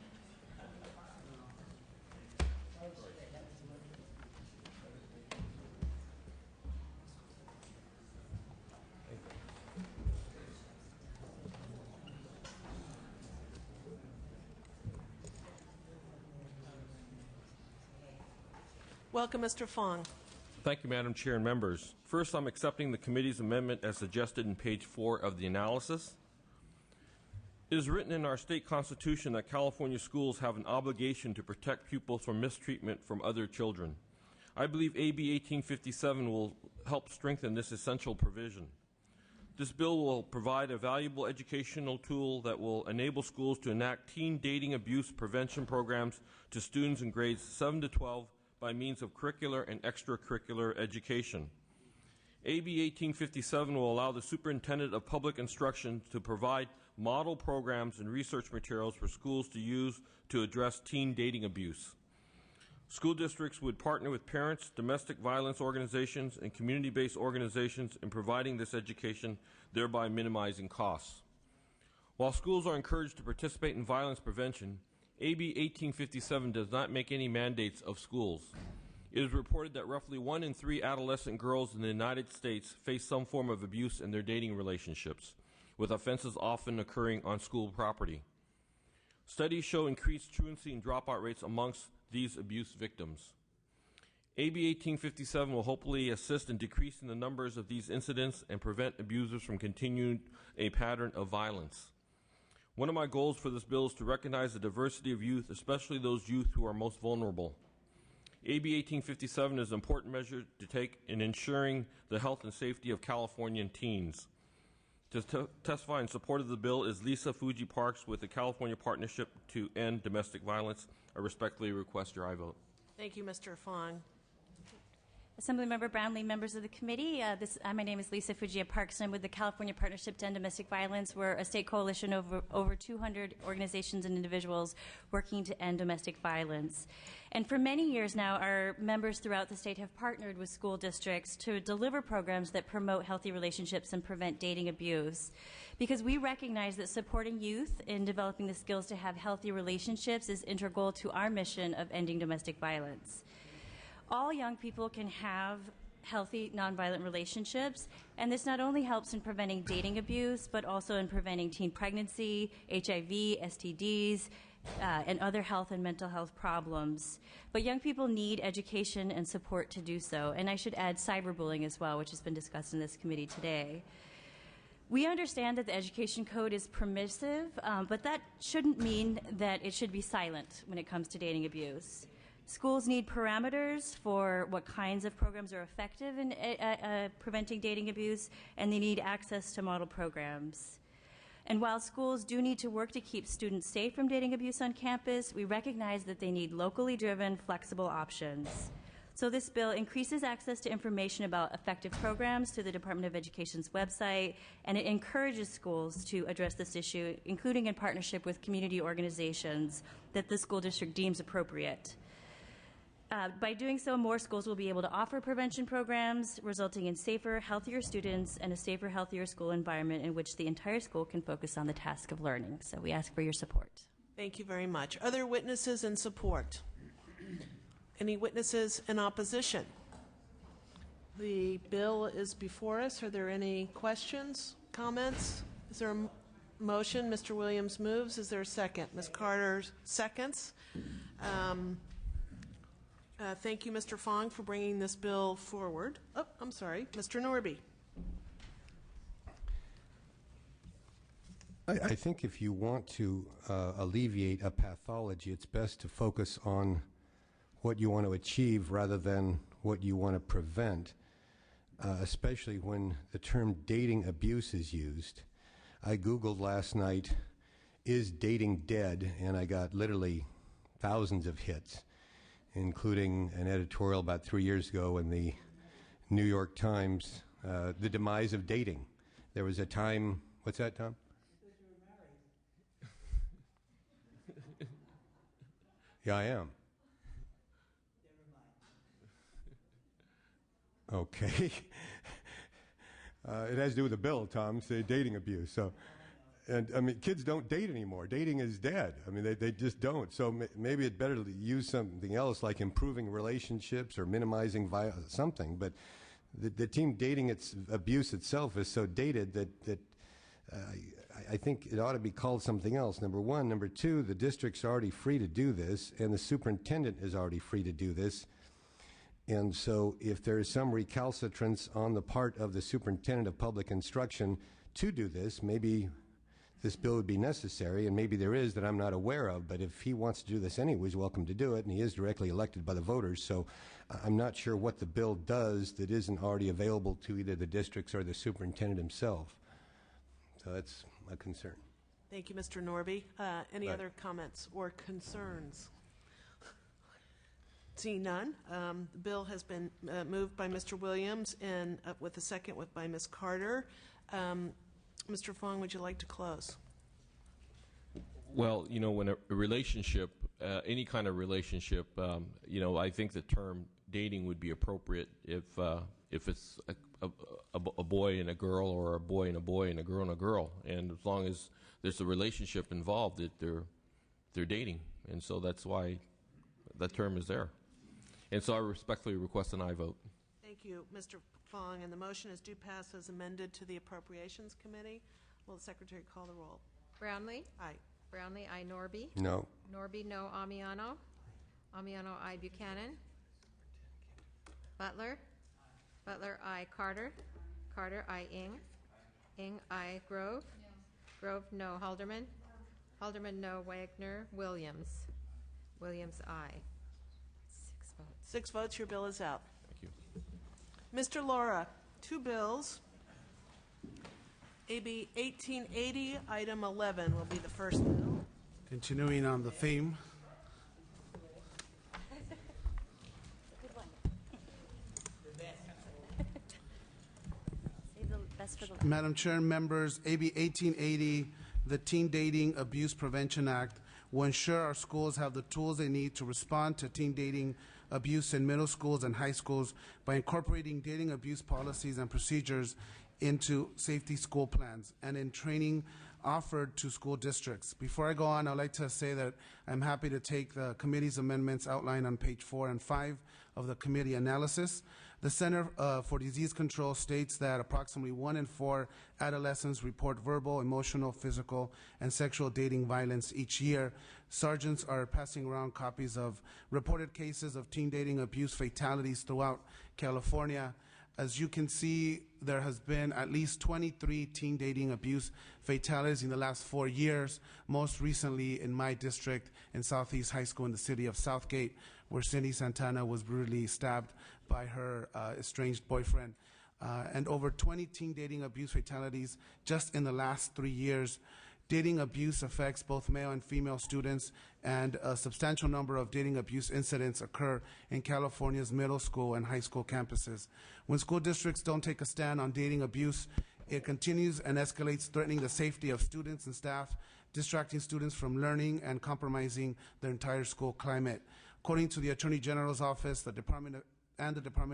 Welcome, Mr. Fong. Thank you, Madam Chair and members. First, I'm accepting the committee's amendment as suggested in page 4 of the analysis. It is written in our state constitution that California schools have an obligation to protect pupils from mistreatment from other children. I believe AB 1857 will help strengthen this essential provision. This bill will provide a valuable educational tool that will enable schools to enact teen dating abuse prevention programs to students in grades 7 to 12 by means of curricular and extracurricular education. AB 1857 will allow the Superintendent of Public Instruction to provide model programs and research materials for schools to use to address teen dating abuse. School districts would partner with parents, domestic violence organizations, and community-based organizations in providing this education, thereby minimizing costs. While schools are encouraged to participate in violence prevention, AB 1857 does not make any mandates of schools. It is reported that roughly 1 in 3 adolescent girls in the United States face some form of abuse in their dating relationships, with offenses often occurring on school property. Studies show increased truancy and dropout rates amongst these abuse victims. AB 1857 will hopefully assist in decreasing the numbers of these incidents and prevent abusers from continuing a pattern of violence. One of my goals for this bill is to recognize the diversity of youth, especially those youth who are most vulnerable. AB 1857 is an important measure to take in ensuring the health and safety of Californian teens. To testify in support of the bill is Lisa Fuji Parks with the California Partnership to End Domestic Violence. I respectfully request your aye vote. Thank you, Mr. Fong. Assemblymember Brownlee, members of the committee, my name is Lisa Fugia Parks, and I'm with the California Partnership to End Domestic Violence. We're a state coalition of over 200 organizations and individuals working to end domestic violence. And for many years now, our members throughout the state have partnered with school districts to deliver programs that promote healthy relationships and prevent dating abuse. Because we recognize that supporting youth in developing the skills to have healthy relationships is integral to our mission of ending domestic violence. All young people can have healthy, nonviolent relationships, and this not only helps in preventing dating abuse, but also in preventing teen pregnancy, HIV, STDs, and other health and mental health problems. But young people need education and support to do so, and I should add cyberbullying as well, which has been discussed in this committee today. We understand that the education code is permissive, but that shouldn't mean that it should be silent when it comes to dating abuse. Schools need parameters for what kinds of programs are effective in preventing dating abuse, and they need access to model programs. And while schools do need to work to keep students safe from dating abuse on campus, we recognize that they need locally driven, flexible options. So this bill increases access to information about effective programs through the Department of Education's website, and it encourages schools to address this issue, including in partnership with community organizations that the school district deems appropriate. By doing so, more schools will be able to offer prevention programs, resulting in safer, healthier students and a safer, healthier school environment in which the entire school can focus on the task of learning. So we ask for your support. Thank you very much. Other witnesses in support? Any witnesses in opposition? The bill is before us. Are there any questions, comments? Is there a motion? Mr. Williams moves. Is there a second? Ms. Carter seconds. Thank you, Mr. Fong, for bringing this bill forward. Oh, I'm sorry. Mr. Norby. I think if you want to alleviate a pathology, it's best to focus on what you want to achieve rather than what you want to prevent, especially when the term dating abuse is used. I Googled last night, is dating dead? And I got literally thousands of hits, including an editorial about 3 years ago in the New York Times, the demise of dating. There was a time, what's that, Tom? Yeah, I am. Okay. It has to do with the bill, Tom, say dating abuse. So, and I mean, kids don't date anymore. Dating is dead. I mean, they just don't. So maybe it's better to use something else like improving relationships or minimizing something. But the team dating abuse itself is so dated that I think it ought to be called something else, number one. Number two, the district's already free to do this, and the superintendent is already free to do this. And so if there is some recalcitrance on the part of the superintendent of public instruction to do this, maybe this bill would be necessary, and maybe there is that I'm not aware of, but if he wants to do this anyway, he's welcome to do it, and he is directly elected by the voters. So I'm not sure what the bill does that isn't already available to either the districts or the superintendent himself. So that's my concern. Thank you, Mr. Norby. Any other comments or concerns? Seeing none, the bill has been moved by Mr. Williams and with a second by Ms. Carter. Mr. Fong, would you like to close? Well, you know, when a relationship any kind of relationship, I think the term dating would be appropriate if it's a boy and a girl, or a boy and a boy and a girl and a girl, and as long as there's a relationship involved, that they're dating, and so that's why that term is there. And so I respectfully request an aye vote. Thank you, Mr. Fong, and the motion is due pass as amended to the Appropriations Committee. Will the Secretary call the roll? Brownlee? Aye. Brownlee, aye. Norby? No. Norby, no. Amiano? Amiano, aye. Buchanan? Butler? Butler, aye. Carter? Carter, aye. Ing? Ing, aye. Grove? Grove, no. Halderman? Halderman, no. Wagner? Williams? Williams, aye. 6 votes. 6 votes, your bill is out. Thank you. Mr. Laura, 2 bills. AB 1880, item 11 will be the first bill. Continuing on the theme. Save the best for the last. Madam Chair and members, AB 1880, the Teen Dating Abuse Prevention Act, will ensure our schools have the tools they need to respond to teen dating abuse in middle schools and high schools by incorporating dating abuse policies and procedures into safety school plans and in training offered to school districts. Before I go on, I'd like to say that I'm happy to take the committee's amendments outlined on page 4 and 5 of the committee analysis. The Center for Disease Control states that approximately 1 in 4 adolescents report verbal, emotional, physical, and sexual dating violence each year. Sergeants are passing around copies of reported cases of teen dating abuse fatalities throughout California. As you can see, there has been at least 23 teen dating abuse fatalities in the last 4 years, most recently in my district in Southeast High School in the city of Southgate, where Cindy Santana was brutally stabbed by her estranged boyfriend. And over 20 teen dating abuse fatalities just in the last 3 years. Dating abuse affects both male and female students, and a substantial number of dating abuse incidents occur in California's middle school and high school campuses. When school districts don't take a stand on dating abuse, it continues and escalates, threatening the safety of students and staff, distracting students from learning, and compromising their entire school climate. According to the Attorney General's office, the Department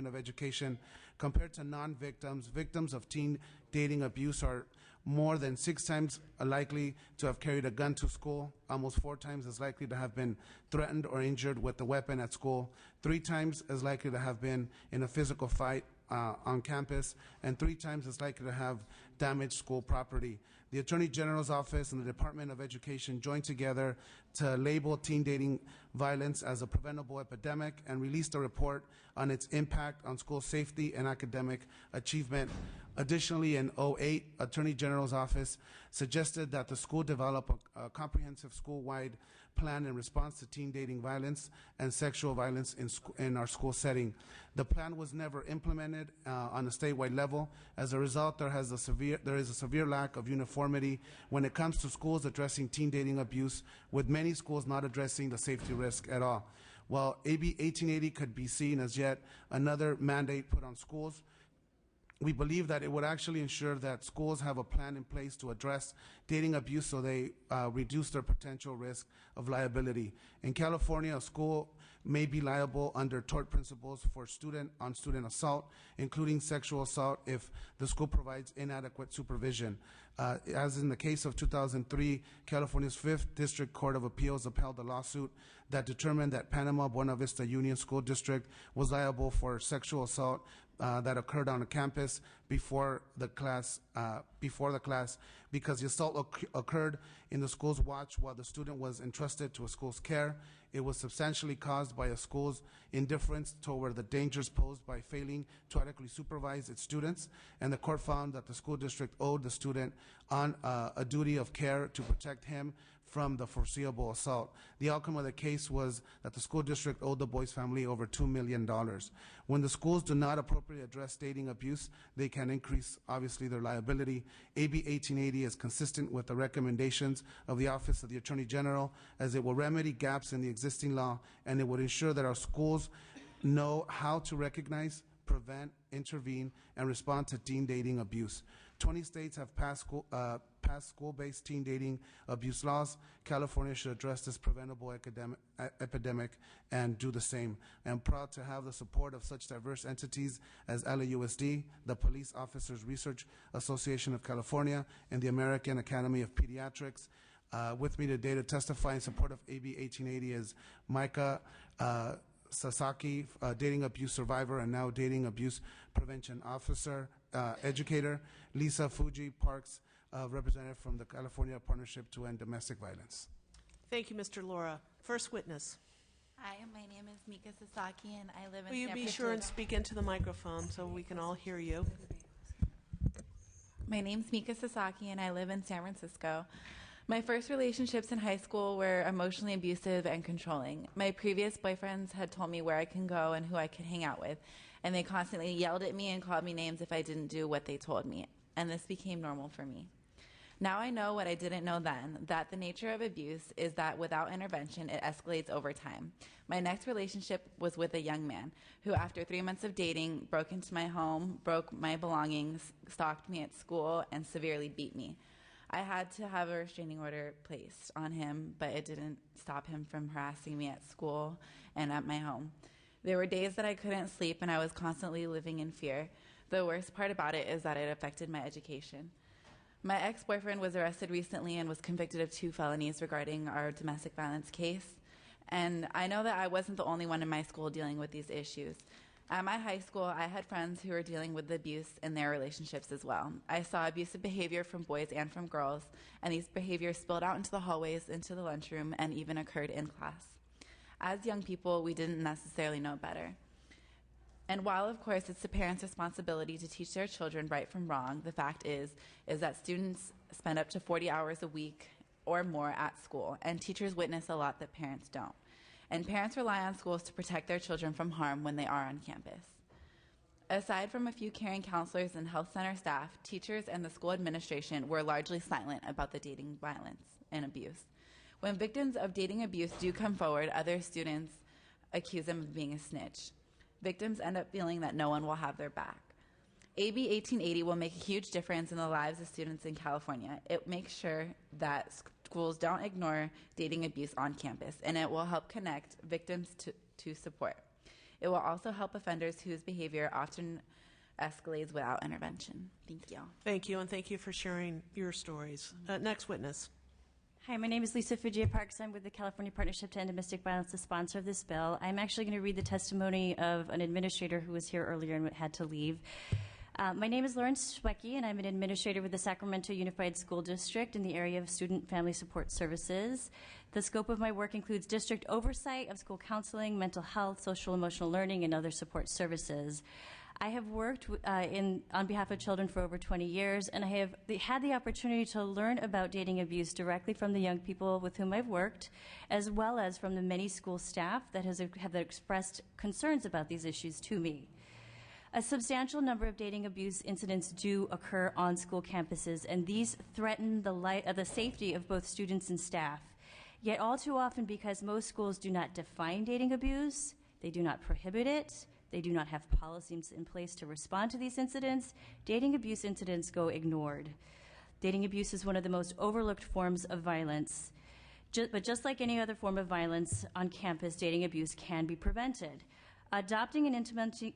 of Education, compared to non-victims, victims of teen dating abuse are more than 6 times likely to have carried a gun to school, almost 4 times as likely to have been threatened or injured with a weapon at school, 3 times as likely to have been in a physical fight on campus, and 3 times as likely to have damaged school property. The Attorney General's office and the Department of Education joined together to label teen dating violence as a preventable epidemic and released a report on its impact on school safety and academic achievement. Additionally, in 2008, Attorney General's office suggested that the school develop a comprehensive school-wide plan in response to teen dating violence and sexual violence in our school setting. The plan was never implemented on a statewide level. As a result, there is a severe lack of uniformity when it comes to schools addressing teen dating abuse, with many schools not addressing the safety risk at all. While AB 1880 could be seen as yet another mandate put on schools, we believe that it would actually ensure that schools have a plan in place to address dating abuse so they reduce their potential risk of liability. In California, a school may be liable under tort principles for student-on-student assault, including sexual assault, if the school provides inadequate supervision. As in the case of 2003, California's 5th District Court of Appeals upheld a lawsuit that determined that Panama Buena Vista Union School District was liable for sexual assault that occurred on a campus before the class because the assault occurred in the school's watch while the student was entrusted to a school's care. It was substantially caused by a school's indifference toward the dangers posed by failing to adequately supervise its students, and the court found that the school district owed the student on a duty of care to protect him from the foreseeable assault. The outcome of the case was that the school district owed the boy's family over $2 million. When the schools do not appropriately address dating abuse, they can increase, obviously, their liability. AB 1880 is consistent with the recommendations of the Office of the Attorney General, as it will remedy gaps in the existing law, and it would ensure that our schools know how to recognize, prevent, intervene, and respond to teen dating abuse. 20 states have passed past school-based teen dating abuse laws. California should address this preventable epidemic and do the same. I am proud to have the support of such diverse entities as LAUSD, the Police Officers Research Association of California, and the American Academy of Pediatrics. With me today to testify in support of AB 1880 is Micah Sasaki, dating abuse survivor and now dating abuse prevention officer, educator, Lisa Fuji Parks, representative from the California Partnership to End Domestic Violence. Thank you, Mr. Laura. First witness. Hi, my name is Mika Sasaki, and I live in Will you San be Francisco. sure and speak into the microphone so we can all hear you? My name's Mika Sasaki, and I live in San Francisco. My first relationships in high school were emotionally abusive and controlling. My previous boyfriends had told me where I can go and who I could hang out with, and they constantly yelled at me and called me names if I didn't do what they told me, and this became normal for me. Now I know what I didn't know then, that the nature of abuse is that without intervention, it escalates over time. My next relationship was with a young man who, after 3 months of dating, broke into my home, broke my belongings, stalked me at school, and severely beat me. I had to have a restraining order placed on him, but it didn't stop him from harassing me at school and at my home. There were days that I couldn't sleep and I was constantly living in fear. The worst part about it is that it affected my education. My ex-boyfriend was arrested recently and was convicted of 2 felonies regarding our domestic violence case. And I know that I wasn't the only one in my school dealing with these issues. At my high school, I had friends who were dealing with abuse in their relationships as well. I saw abusive behavior from boys and from girls, and these behaviors spilled out into the hallways, into the lunchroom, and even occurred in class. As young people, we didn't necessarily know better. And while, of course, it's the parents' responsibility to teach their children right from wrong, the fact is that students spend up to 40 hours a week or more at school, and teachers witness a lot that parents don't. And parents rely on schools to protect their children from harm when they are on campus. Aside from a few caring counselors and health center staff, teachers and the school administration were largely silent about the dating violence and abuse. When victims of dating abuse do come forward, other students accuse them of being a snitch. Victims end up feeling that no one will have their back. AB 1880 will make a huge difference in the lives of students in California. It makes sure that schools don't ignore dating abuse on campus, and it will help connect victims to support. It will also help offenders whose behavior often escalates without intervention. Thank you. Thank you, and thank you for sharing your stories. Next witness. Hi, my name is Lisa Fuji Parks. I'm with the California Partnership to End Domestic Violence, the sponsor of this bill. I'm actually going to read the testimony of an administrator who was here earlier and had to leave. My name is Lauren Schwecke, and I'm an administrator with the Sacramento Unified School District in the area of Student Family Support Services. The scope of my work includes district oversight of school counseling, mental health, social emotional learning, and other support services. I have worked on behalf of children for over 20 years, and I have had the opportunity to learn about dating abuse directly from the young people with whom I've worked, as well as from the many school staff that have expressed concerns about these issues to me. A substantial number of dating abuse incidents do occur on school campuses, and these threaten the safety of both students and staff. Yet all too often, because most schools do not define dating abuse, they do not prohibit it, they do not have policies in place to respond to these incidents, dating abuse incidents go ignored. Dating abuse is one of the most overlooked forms of violence. But just like any other form of violence on campus, dating abuse can be prevented. Adopting and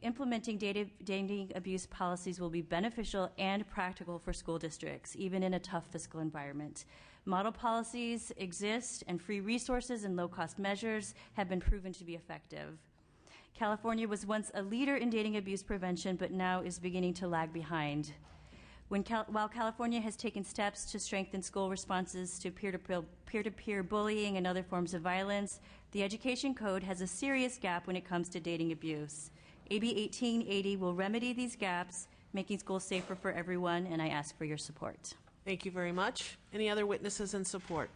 implementing dating abuse policies will be beneficial and practical for school districts, even in a tough fiscal environment. Model policies exist, and free resources and low-cost measures have been proven to be effective. California was once a leader in dating abuse prevention, but now is beginning to lag behind. While California has taken steps to strengthen school responses to peer-to-peer bullying and other forms of violence, the Education Code has a serious gap when it comes to dating abuse. AB 1880 will remedy these gaps, making schools safer for everyone, and I ask for your support. Thank you very much. Any other witnesses in support?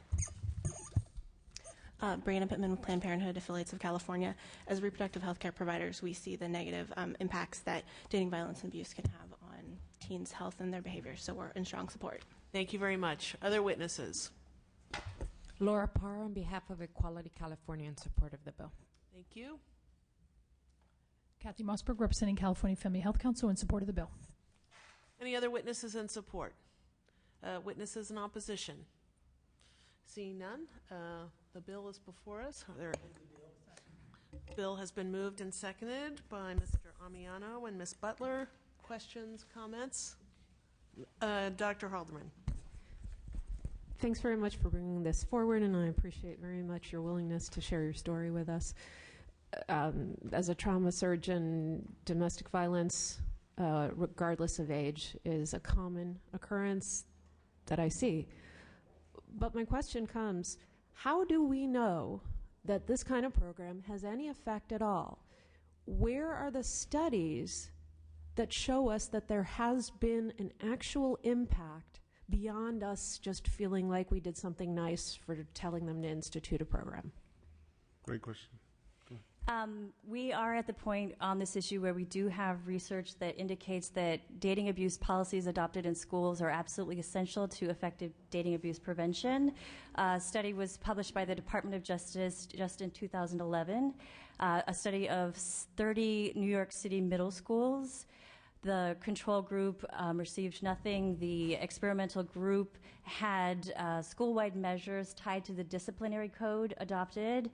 Brianna Pittman with Planned Parenthood Affiliates of California. As reproductive health care providers, we see the negative impacts that dating violence and abuse can have on teens' health and their behavior, so we're in strong support. Thank you very much. Other witnesses? Laura Parr on behalf of Equality California in support of the bill. Thank you. Kathy Mossberg, representing California Family Health Council, in support of the bill. Any other witnesses in support? witnesses in opposition? Seeing none, the bill is before us. Bill has been moved and seconded by Mr. Amiano and Ms. Butler. Questions, comments? Dr. Haldeman. Thanks very much for bringing this forward, and I appreciate very much your willingness to share your story with us. As a trauma surgeon, domestic violence, regardless of age, is a common occurrence that I see. But my question comes, how do we know that this kind of program has any effect at all? Where are the studies that show us that there has been an actual impact beyond us just feeling like we did something nice for telling them to institute a program? Great question. We are at the point on this issue where we do have research that indicates that dating abuse policies adopted in schools are absolutely essential to effective dating abuse prevention. A study was published by the Department of Justice just in 2011, a study of 30 New York City middle schools. The control group received nothing. The experimental group had school-wide measures tied to the disciplinary code adopted.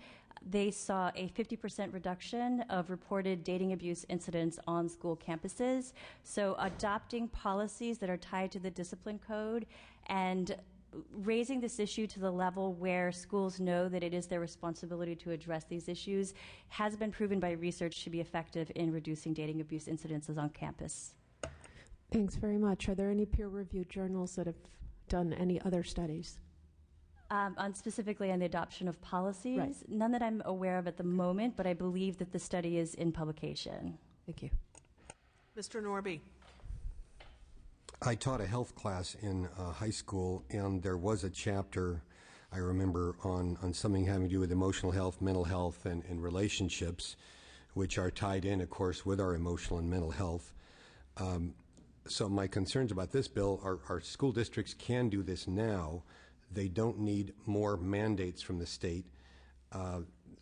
They saw a 50% reduction of reported dating abuse incidents on school campuses. So adopting policies that are tied to the discipline code and raising this issue to the level where schools know that it is their responsibility to address these issues has been proven by research to be effective in reducing dating abuse incidences on campus. Thanks very much. Are there any peer-reviewed journals that have done any other studies? Specifically on the adoption of policies? Right. None that I'm aware of at the moment, but I believe that the study is in publication. Thank you. Mr. Norby. I taught a health class in high school, and there was a chapter, I remember, on something having to do with emotional health, mental health, and relationships, which are tied in, of course, with our emotional and mental health. So my concerns about this bill are our school districts can do this now. They don't need more mandates from the state.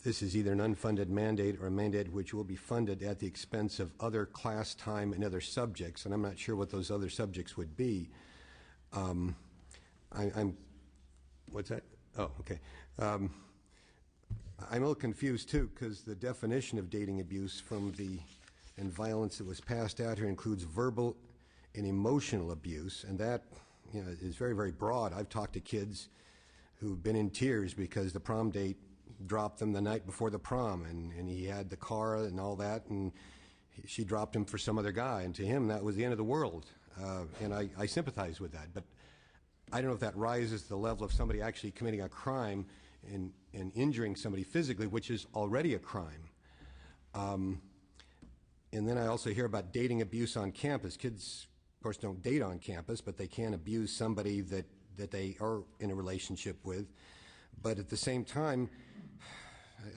This is either an unfunded mandate or a mandate which will be funded at the expense of other class time and other subjects, and I'm not sure what those other subjects would be. What's that? Oh, okay. I'm a little confused, too, because the definition of dating abuse and violence that was passed out here includes verbal and emotional abuse, and that is very, very broad. I've talked to kids who've been in tears because the prom date dropped them the night before the prom, and he had the car and all that, and she dropped him for some other guy, and to him that was the end of the world. And I sympathize with that, but I don't know if that rises to the level of somebody actually committing a crime and injuring somebody physically, which is already a crime. And then I also hear about dating abuse on campus. Kids, of course, don't date on campus, but they can abuse somebody that they are in a relationship with. But at the same time,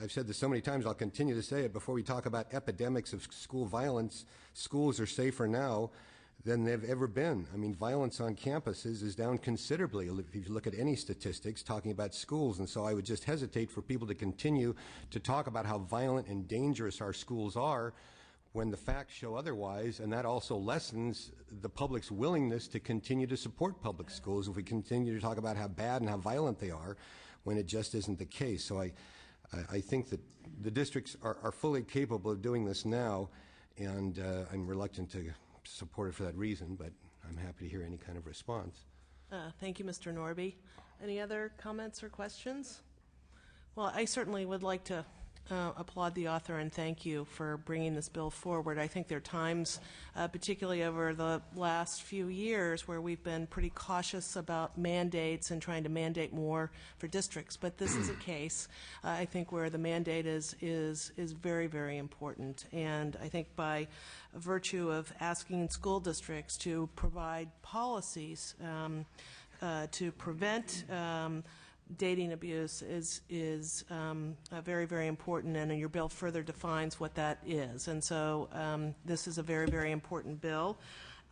I've said this so many times, I'll continue to say it, before we talk about epidemics of school violence, schools are safer now than they've ever been. I mean, violence on campuses is down considerably if you look at any statistics talking about schools. And so I would just hesitate for people to continue to talk about how violent and dangerous our schools are when the facts show otherwise, and that also lessens the public's willingness to continue to support public schools if we continue to talk about how bad and how violent they are when it just isn't the case. So I think that the districts are fully capable of doing this now, and I'm reluctant to support it for that reason, but I'm happy to hear any kind of response. Thank you, Mr. Norby. Any other comments or questions? Well, I certainly would like to applaud the author and thank you for bringing this bill forward. I think there are times, particularly over the last few years, where we've been pretty cautious about mandates and trying to mandate more for districts. But this is a case, I think, where the mandate is very, very important. And I think by virtue of asking school districts to provide policies to prevent dating abuse is very, very important, and your bill further defines what that is. And so this is a very, very important bill,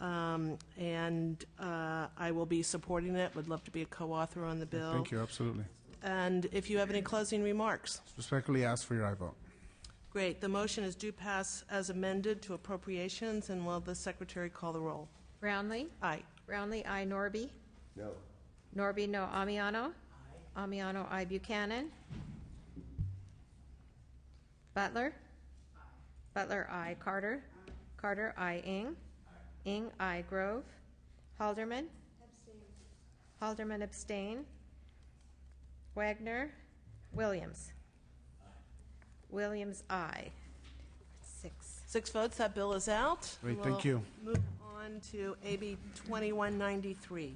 and I will be supporting it. Would love to be a co-author on the bill. Thank you, absolutely. And if you have any closing remarks. Respectfully ask for your aye vote. Great. The motion is due pass as amended to appropriations, and will the Secretary call the roll? Brownlee? Aye. Brownlee, aye. Norby? No. Norby, no. Amiano? Amiano, I. Buchanan? Butler? Butler, I. Carter? Carter, I. Ing? Ing, I. Grove? Halderman? Halderman, abstain. Wagner? Williams? Williams, I. 6. 6 votes, that bill is out. Great, thank you. Move on to AB 2193.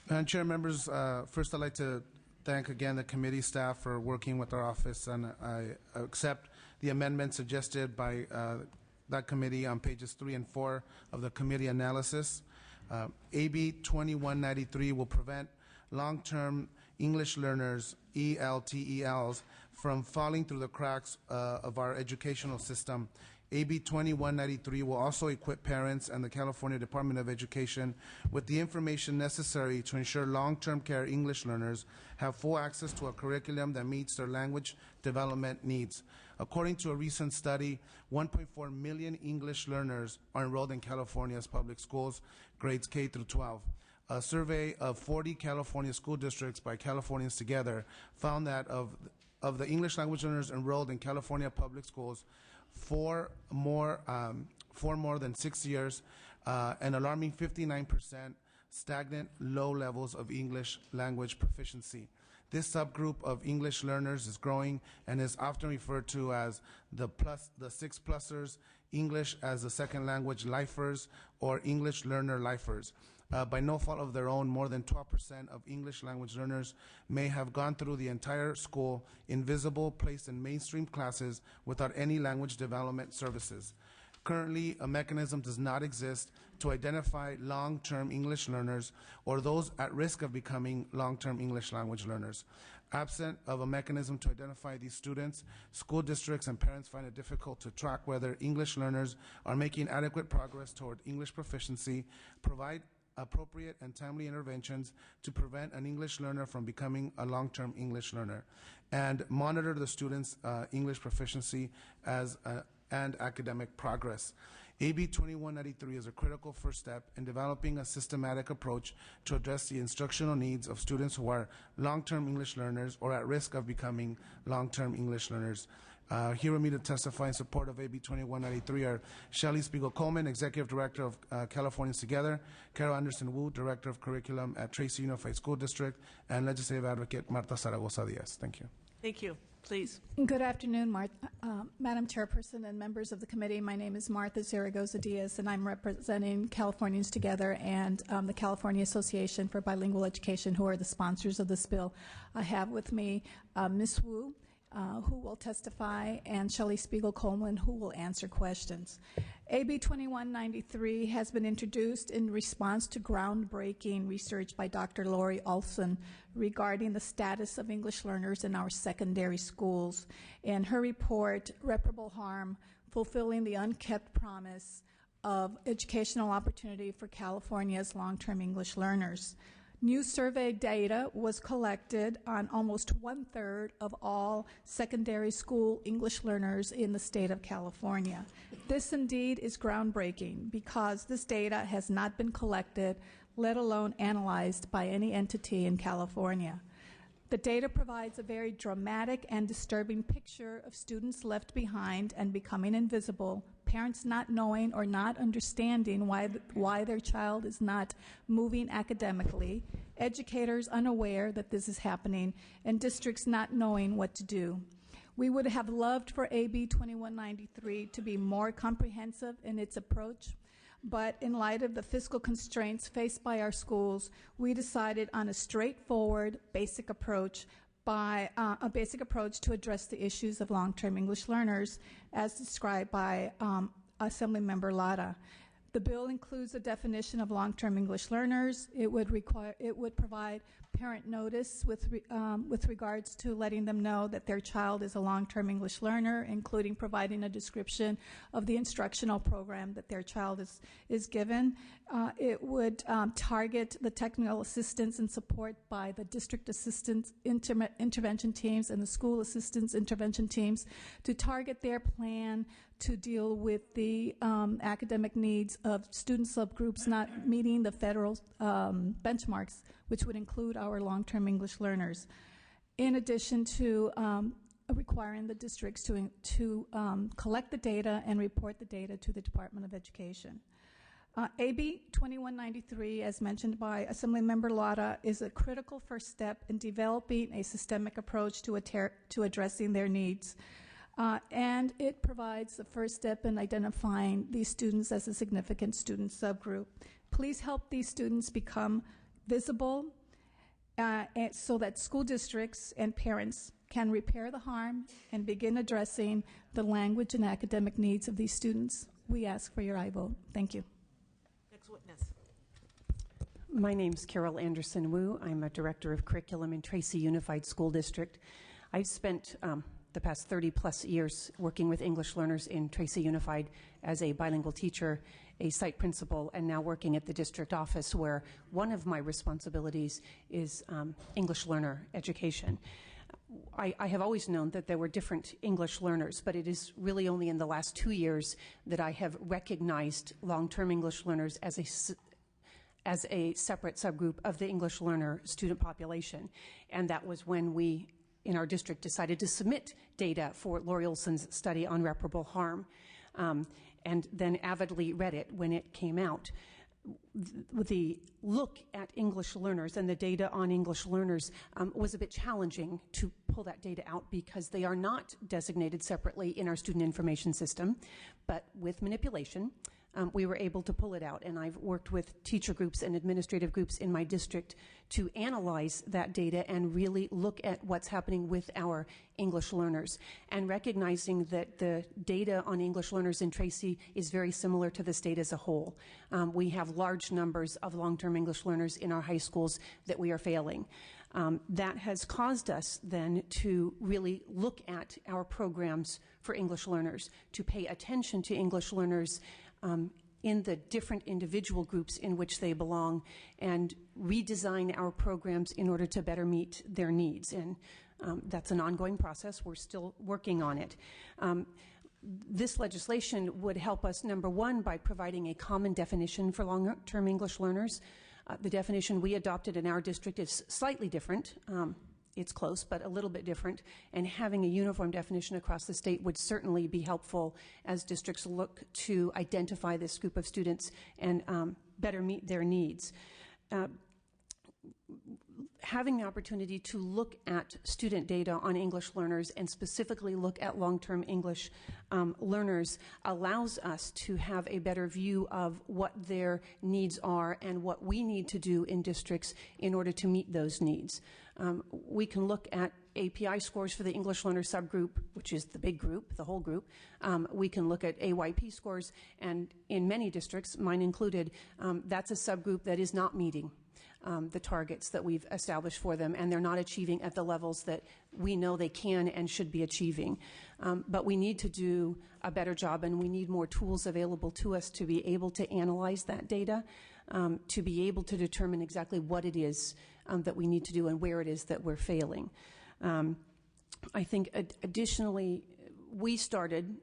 Madam Chair, members, first I'd like to thank again the committee staff for working with our office, and I accept the amendment suggested by that committee on pages 3 and 4 of the committee analysis. AB 2193 will prevent long-term English learners, ELTELs, from falling through the cracks of our educational system. AB 2193 will also equip parents and the California Department of Education with the information necessary to ensure long-term care English learners have full access to a curriculum that meets their language development needs. According to a recent study, 1.4 million English learners are enrolled in California's public schools, grades K through 12. A survey of 40 California school districts by Californians Together found that of the English language learners enrolled in California public schools, for more than 6 years, an alarming 59% stagnant low levels of English language proficiency. This subgroup of English learners is growing and is often referred to as the 6-plusers, English as a second language lifers, or English learner lifers. By no fault of their own, more than 12% of English language learners may have gone through the entire school invisible, placed in mainstream classes without any language development services. Currently, a mechanism does not exist to identify long-term English learners or those at risk of becoming long-term English language learners. Absent of a mechanism to identify these students, school districts and parents find it difficult to track whether English learners are making adequate progress toward English proficiency, provide appropriate and timely interventions to prevent an English learner from becoming a long-term English learner, and monitor the students' English proficiency and academic progress. AB 2193 is a critical first step in developing a systematic approach to address the instructional needs of students who are long-term English learners or at risk of becoming long-term English learners. Here with me to testify in support of AB 2193 are Shelley Spiegel-Coleman, Executive Director of Californians Together, Carol Anderson-Wu, Director of Curriculum at Tracy Unified School District, and Legislative Advocate Marta Zaragoza-Diaz. Thank you. Thank you. Please. Good afternoon, Madam Chairperson and members of the committee. My name is Martha Zaragoza-Diaz, and I'm representing Californians Together and the California Association for Bilingual Education, who are the sponsors of this bill. I have with me Ms. Wu, who will testify, and Shelley Spiegel-Coleman, who will answer questions. AB 2193 has been introduced in response to groundbreaking research by Dr. Lori Olson regarding the status of English learners in our secondary schools. In her report, Reparable Harm, Fulfilling the Unkept Promise of Educational Opportunity for California's Long-Term English Learners. New survey data was collected on almost 1/3 of all secondary school English learners in the state of California. This indeed is groundbreaking because this data has not been collected, let alone analyzed by any entity in California. The data provides a very dramatic and disturbing picture of students left behind and becoming invisible, parents not knowing or not understanding why their child is not moving academically, educators unaware that this is happening, and districts not knowing what to do. We would have loved for AB 2193 to be more comprehensive in its approach, but in light of the fiscal constraints faced by our schools, we decided on a straightforward, basic approach to address the issues of long-term English learners, as described by Assemblymember Lara. The bill includes a definition of long-term English learners. It would provide parent notice with regards to letting them know that their child is a long-term English learner, including providing a description of the instructional program that their child is given. It would target the technical assistance and support by the district assistance intervention teams and the school assistance intervention teams to target their plan to deal with the academic needs of student subgroups not meeting the federal benchmarks which would include our long-term English learners, in addition to requiring the districts to collect the data and report the data to the Department of Education. AB 2193, as mentioned by Assemblymember Lara, is a critical first step in developing a systemic approach to addressing their needs. And it provides the first step in identifying these students as a significant student subgroup. Please help these students become visible so that school districts and parents can repair the harm and begin addressing the language and academic needs of these students. We ask for your aye vote. Thank you. Next witness. My name's Carol Anderson Wu. I'm a director of curriculum in Tracy Unified School District. I've spent the past 30 plus years working with English learners in Tracy Unified as a bilingual teacher, a site principal, and now working at the district office, where one of my responsibilities is English learner education. I have always known that there were different English learners, but it is really only in the last 2 years that I have recognized long-term English learners as a separate subgroup of the English learner student population. And that was when we, in our district, decided to submit data for Lori Olson's study on reparable harm, and then avidly read it when it came out. The look at English learners and the data on English learners was a bit challenging to pull that data out because they are not designated separately in our student information system, but with manipulation, we were able to pull it out. And I've worked with teacher groups and administrative groups in my district to analyze that data and really look at what's happening with our English learners, and recognizing that the data on English learners in Tracy is very similar to the state as a whole. We have large numbers of long-term English learners in our high schools that we are failing. That has caused us then to really look at our programs for English learners, to pay attention to English learners in the different individual groups in which they belong, and redesign our programs in order to better meet their needs. And that's an ongoing process. We're still working on it. This legislation would help us, number one, by providing a common definition for long-term English learners. The definition we adopted in our district is slightly different. It's close, but a little bit different, and having a uniform definition across the state would certainly be helpful as districts look to identify this group of students and better meet their needs. Having the opportunity to look at student data on English learners and specifically look at long-term English learners allows us to have a better view of what their needs are and what we need to do in districts in order to meet those needs. We can look at API scores for the English learner subgroup, which is the big group, the whole group. We can look at AYP scores, and in many districts, mine included, that's a subgroup that is not meeting the targets that we've established for them, and they're not achieving at the levels that we know they can and should be achieving. But we need to do a better job, and we need more tools available to us to be able to analyze that data, to be able to determine exactly what it is that we need to do and where it is that we're failing. I think additionally, we started,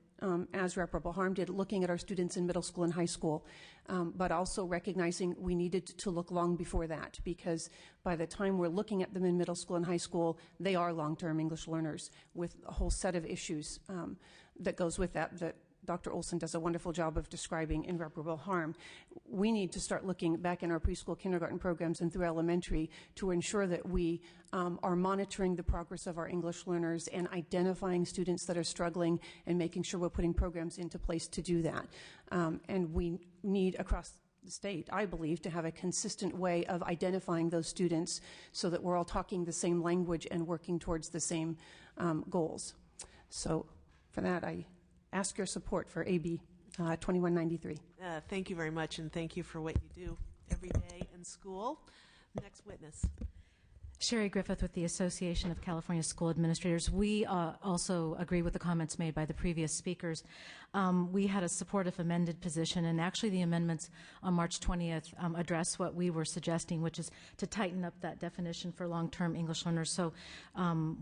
as Reparable Harm did, looking at our students in middle school and high school, but also recognizing we needed to look long before that, because by the time we're looking at them in middle school and high school, they are long-term English learners with a whole set of issues that goes with that Dr. Olson does a wonderful job of describing in Reparable Harm. We need to start looking back in our preschool kindergarten programs and through elementary to ensure that we are monitoring the progress of our English learners and identifying students that are struggling and making sure we're putting programs into place to do that. And we need across the state, I believe, to have a consistent way of identifying those students so that we're all talking the same language and working towards the same goals. So for that, I ask your support for AB 2193. Thank you very much, and thank you for what you do every day in school. Next witness. Sherry Griffith with the Association of California School Administrators. We also agree with the comments made by the previous speakers. We had a supportive amended position, and actually the amendments on March 20th address what we were suggesting, which is to tighten up that definition for long-term English learners. So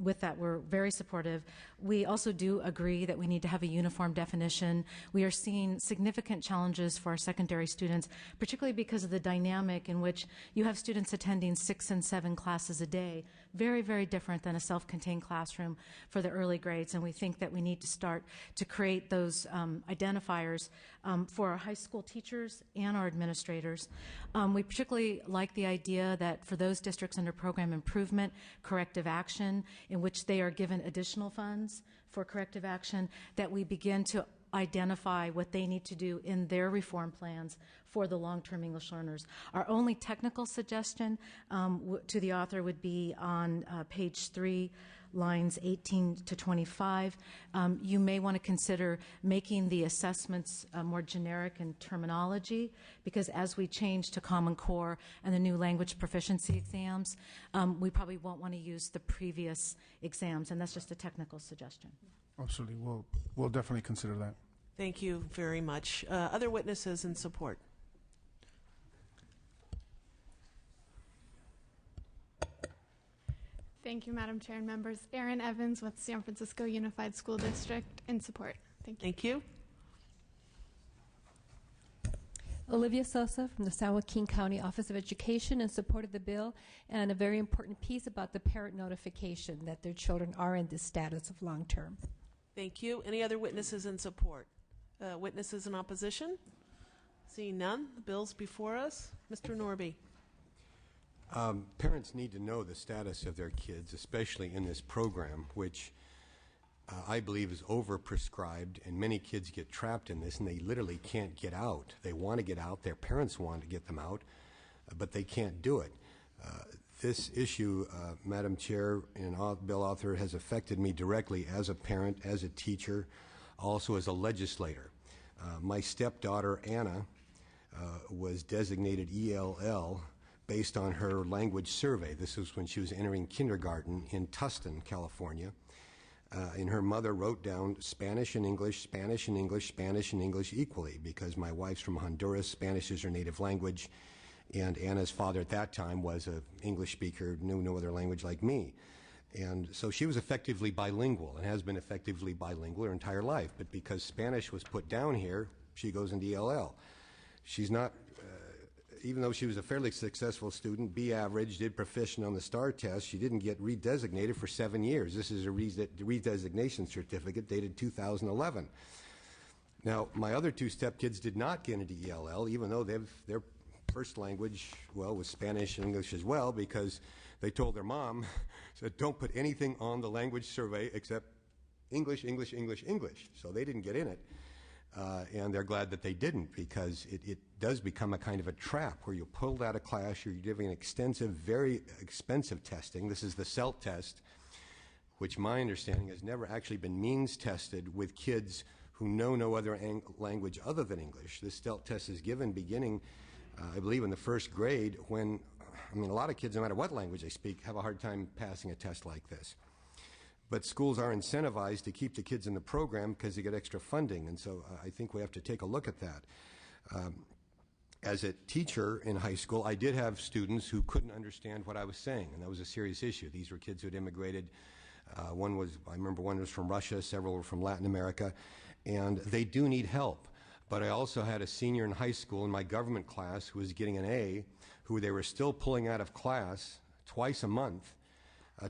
with that, we're very supportive. We also do agree that we need to have a uniform definition. We are seeing significant challenges for our secondary students, particularly because of the dynamic in which you have students attending 6 and 7 classes a day, very, very different than a self-contained classroom for the early grades, and we think that we need to start to create those identifiers for our high school teachers and our administrators. We particularly like the idea that for those districts under program improvement, corrective action, in which they are given additional funds for corrective action, that we begin to identify what they need to do in their reform plans for the long-term English learners. Our only technical suggestion to the author would be on page 3, lines 18 to 25. You may want to consider making the assessments more generic in terminology, because as we change to Common Core and the new language proficiency exams, we probably won't want to use the previous exams, and that's just a technical suggestion. Absolutely. We'll definitely consider that. Thank you very much. Other witnesses in support? Thank you, Madam Chair and members. Erin Evans with San Francisco Unified School District in support. Thank you. Thank you. Olivia Sosa from the San Joaquin County Office of Education in support of the bill, and a very important piece about the parent notification that their children are in this status of long-term. Thank you. Any other witnesses in support? Witnesses in opposition? Seeing none, the bill's before us. Mr. Norby. Parents need to know the status of their kids, especially in this program, which I believe is overprescribed, and many kids get trapped in this, and they literally can't get out. They want to get out. Their parents want to get them out, but they can't do it. This issue, Madam Chair and bill author, has affected me directly as a parent, as a teacher, also as a legislator. My stepdaughter, Anna, was designated ELL based on her language survey. This was when she was entering kindergarten in Tustin, California. And her mother wrote down Spanish and English, Spanish and English, Spanish and English equally, because my wife's from Honduras, Spanish is her native language, and Anna's father at that time was an English speaker, knew no other language like me. And so she was effectively bilingual and has been effectively bilingual her entire life. But because Spanish was put down here, she goes into ELL. She's not, even though she was a fairly successful student, B average, did proficient on the STAR test, she didn't get redesignated for 7 years. This is a redesignation certificate dated 2011. Now, my other two stepkids did not get into ELL, even though their first language, well, was Spanish and English as well, because they told their mom, said, don't put anything on the language survey except English, English, English, English. So they didn't get in it. And they're glad that they didn't, because it does become a kind of a trap where you're pulled out of class, you're giving extensive, very expensive testing. This is the CELT test, which my understanding has never actually been means tested with kids who know no other language other than English. This CELT test is given beginning, I believe, in the first grade, when, I mean, a lot of kids, no matter what language they speak, have a hard time passing a test like this. But schools are incentivized to keep the kids in the program because they get extra funding, and so I think we have to take a look at that. As a teacher in high school, I did have students who couldn't understand what I was saying, and that was a serious issue. These were kids who had immigrated. I remember one was from Russia, several were from Latin America, and they do need help. But I also had a senior in high school in my government class who was getting an A, who they were still pulling out of class twice a month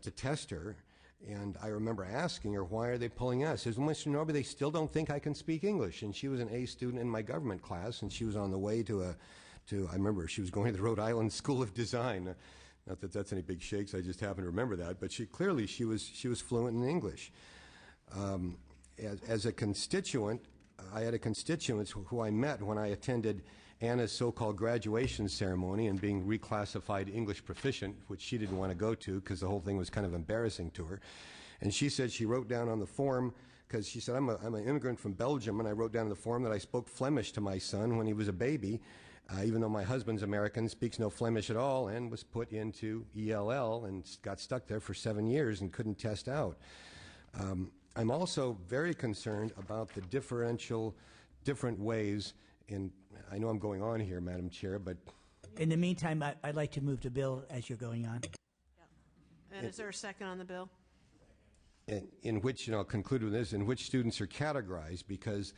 to test her. And I remember asking her, why are they pulling us? She says, well, Mr. Norby, they still don't think I can speak English. And she was an A student in my government class, and she was on the way to I remember she was going to the Rhode Island School of Design. Not that that's any big shakes, I just happen to remember that. But she was fluent in English. As a constituent, I had a constituent who I met when I attended Anna's so-called graduation ceremony and being reclassified English proficient, which she didn't want to go to because the whole thing was kind of embarrassing to her. And she said she wrote down on the form, because she said, I'm an immigrant from Belgium, and I wrote down on the form that I spoke Flemish to my son when he was a baby, Even though my husband's American, speaks no Flemish at all, and was put into ELL and got stuck there for 7 years and couldn't test out. I'm also very concerned about the different ways, and I know I'm going on here, Madam Chair, but... In the meantime, I'd like to move the bill as you're going on. And is there a second on the bill? In which, I'll conclude with this, in which students are categorized, because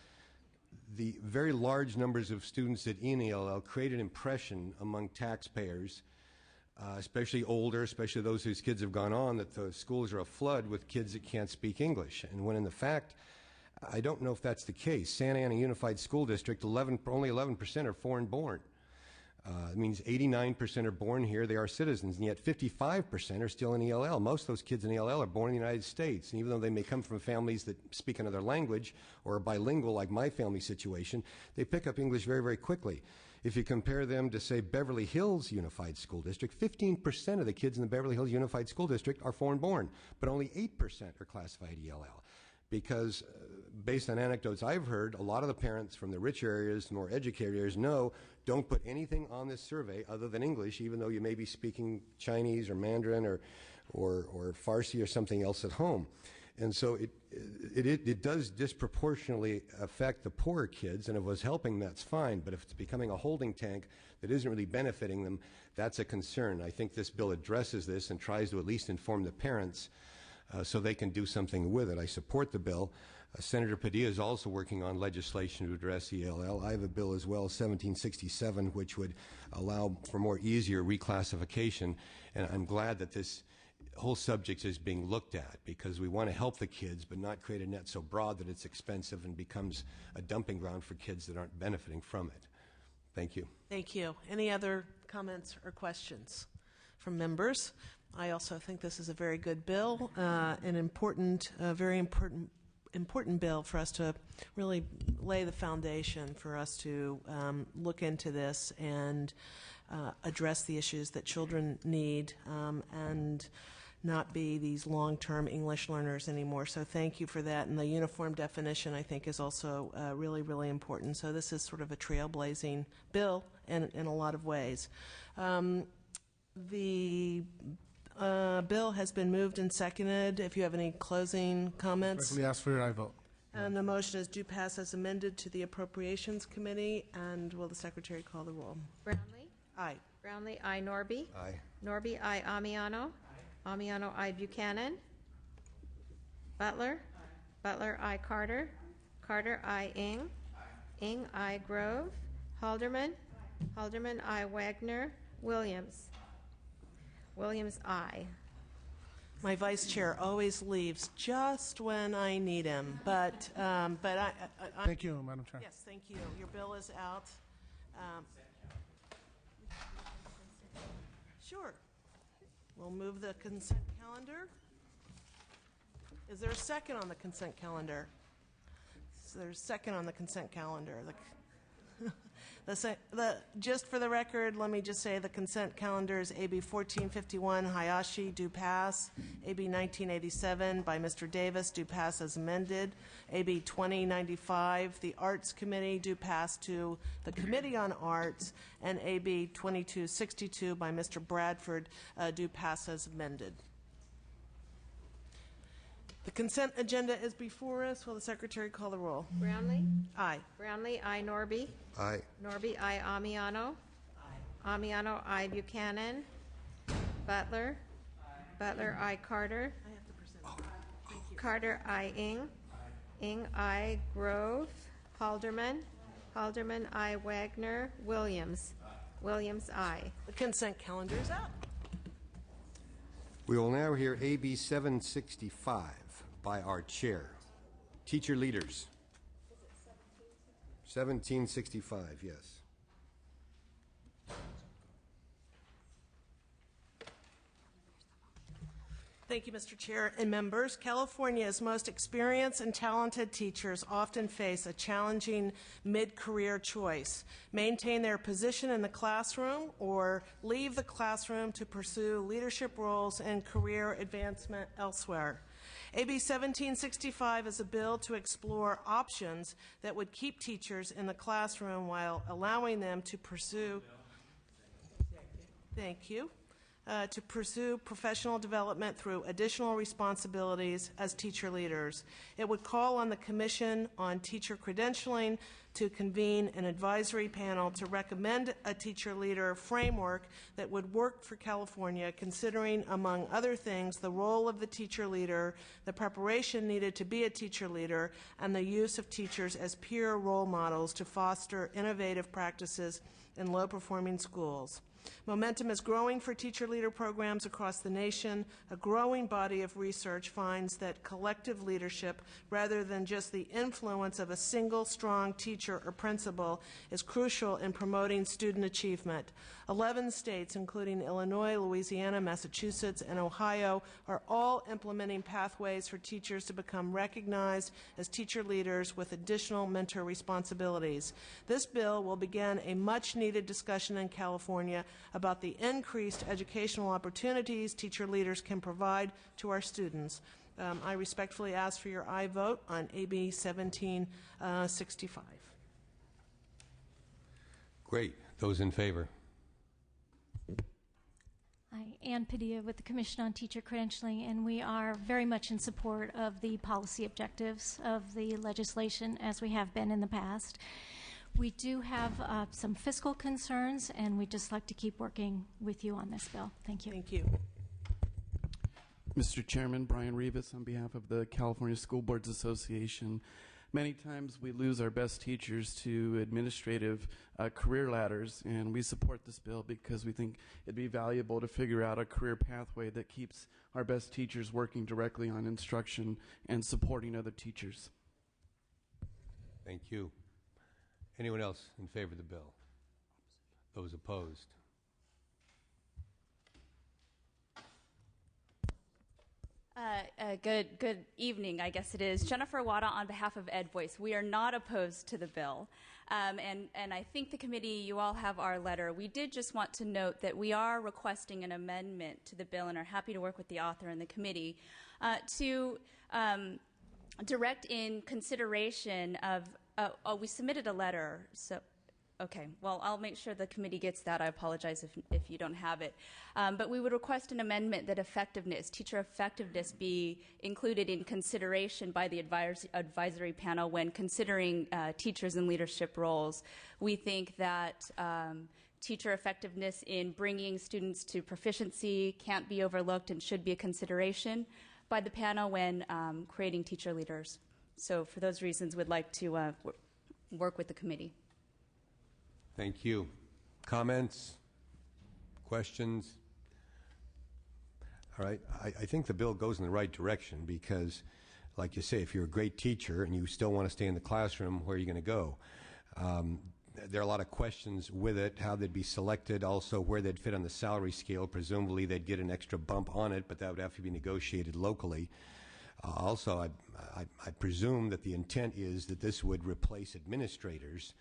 the very large numbers of students at ELL create an impression among taxpayers, especially older, especially those whose kids have gone on, that the schools are aflood with kids that can't speak English. And when in the fact, I don't know if that's the case. Santa Ana Unified School District, only 11% are foreign born. It means 89% are born here, they are citizens, and yet 55% are still in ELL. Most of those kids in ELL are born in the United States, and even though they may come from families that speak another language or are bilingual like my family situation, they pick up English very, very quickly. If you compare them to, say, Beverly Hills Unified School District, 15% of the kids in the Beverly Hills Unified School District are foreign born, but only 8% are classified ELL. Because based on anecdotes I've heard, a lot of the parents from the richer areas, the more educated areas, don't put anything on this survey other than English, even though you may be speaking Chinese or Mandarin or Farsi or something else at home. And so it does disproportionately affect the poorer kids, and if it was helping, that's fine. But if it's becoming a holding tank that isn't really benefiting them, that's a concern. I think this bill addresses this and tries to at least inform the parents so they can do something with it. I support the bill. Senator Padilla is also working on legislation to address ELL. I have a bill as well, 1767, which would allow for more easier reclassification. And I'm glad that this whole subject is being looked at, because we want to help the kids but not create a net so broad that it's expensive and becomes a dumping ground for kids that aren't benefiting from it. Thank you. Thank you. Any other comments or questions from members? I also think this is a very good bill, an important, very important bill for us to really lay the foundation for us to look into this and address the issues that children need and not be these long-term English learners anymore. So thank you for that. And the uniform definition, I think, is also really, really important. So this is sort of a trailblazing bill in a lot of ways. The bill has been moved and seconded. If you have any closing comments. Respectfully ask for your aye vote. And the motion is do pass as amended to the Appropriations Committee. And will the Secretary call the roll? Brownlee? Aye. Brownlee, aye. Norby? Aye. Norby, aye. Amiano? Amiano, aye. Buchanan? Butler? Butler, aye. Carter? Carter, aye. Ing? Ing, aye. Grove? Halderman? Halderman, aye. Wagner? Williams? Williams, aye. My vice chair always leaves just when I need him, but I Thank you, Madam Chair. Yes, thank you. Your bill is out. Sure. We'll move the consent calendar. Is there a second on the consent calendar? So there's a second on the consent calendar. Just for the record, let me just say the consent calendar is AB 1451, Hayashi, do pass. AB 1987 by Mr. Davis, do pass as amended. AB 2095, the Arts Committee, do pass to the Committee on Arts. And AB 2262 by Mr. Bradford, do pass as amended. The consent agenda is before us. Will the Secretary call the roll? Brownlee? Aye. Brownlee, aye. Norby? Aye. Norby, aye. Amiano? Aye. Amiano, aye. Buchanan? Butler? Butler, aye. Carter? Carter, aye. Ing? Ing, aye. Grove? Halderman? Halderman, aye. Wagner? Williams? Williams, aye. The consent calendar is out. We will now hear AB 765 by our chair. Teacher leaders. 1765, yes. Thank you, Mr. Chair and members. California's most experienced and talented teachers often face a challenging mid-career choice: maintain their position in the classroom or leave the classroom to pursue leadership roles and career advancement elsewhere. AB 1765 is a bill to explore options that would keep teachers in the classroom while allowing them to pursue to pursue professional development through additional responsibilities as teacher leaders. It would call on the Commission on Teacher Credentialing to convene an advisory panel to recommend a teacher leader framework that would work for California, considering, among other things, the role of the teacher leader, the preparation needed to be a teacher leader, and the use of teachers as peer role models to foster innovative practices in low-performing schools. Momentum is growing for teacher leader programs across the nation. A growing body of research finds that collective leadership, rather than just the influence of a single strong teacher or principal, is crucial in promoting student achievement. 11 states, including Illinois, Louisiana, Massachusetts, and Ohio, are all implementing pathways for teachers to become recognized as teacher leaders with additional mentor responsibilities. This bill will begin a much-needed discussion in California about the increased educational opportunities teacher leaders can provide to our students. I respectfully ask for your aye vote on AB 1765. Great. Those in favor? Hi, Ann Padilla with the Commission on Teacher Credentialing, and we are very much in support of the policy objectives of the legislation as we have been in the past. We do have some fiscal concerns, and we'd just like to keep working with you on this bill. Thank you. Thank you. Mr. Chairman, Brian Rivas on behalf of the California School Boards Association. Many times we lose our best teachers to administrative career ladders, and we support this bill because we think it'd be valuable to figure out a career pathway that keeps our best teachers working directly on instruction and supporting other teachers. Thank you. Anyone else in favor of the bill? Those opposed? Good evening, I guess it is. Jennifer Wada on behalf of EdVoice. We are not opposed to the bill. And I think the committee, you all have our letter. We did just want to note that we are requesting an amendment to the bill and are happy to work with the author and the committee to direct in consideration of, we submitted a letter, so, okay, well, I'll make sure the committee gets that. I apologize if you don't have it. But we would request an amendment that teacher effectiveness be included in consideration by the advisory panel when considering teachers in leadership roles. We think that teacher effectiveness in bringing students to proficiency can't be overlooked and should be a consideration by the panel when creating teacher leaders. So for those reasons, we'd like to work with the committee. Thank you. Comments? Questions? All right. I think the bill goes in the right direction because, like you say, if you're a great teacher and you still want to stay in the classroom, where are you going to go? There are a lot of questions with it, how they'd be selected, also where they'd fit on the salary scale. Presumably they'd get an extra bump on it, but that would have to be negotiated locally. Also, I presume that the intent is that this would replace administrators.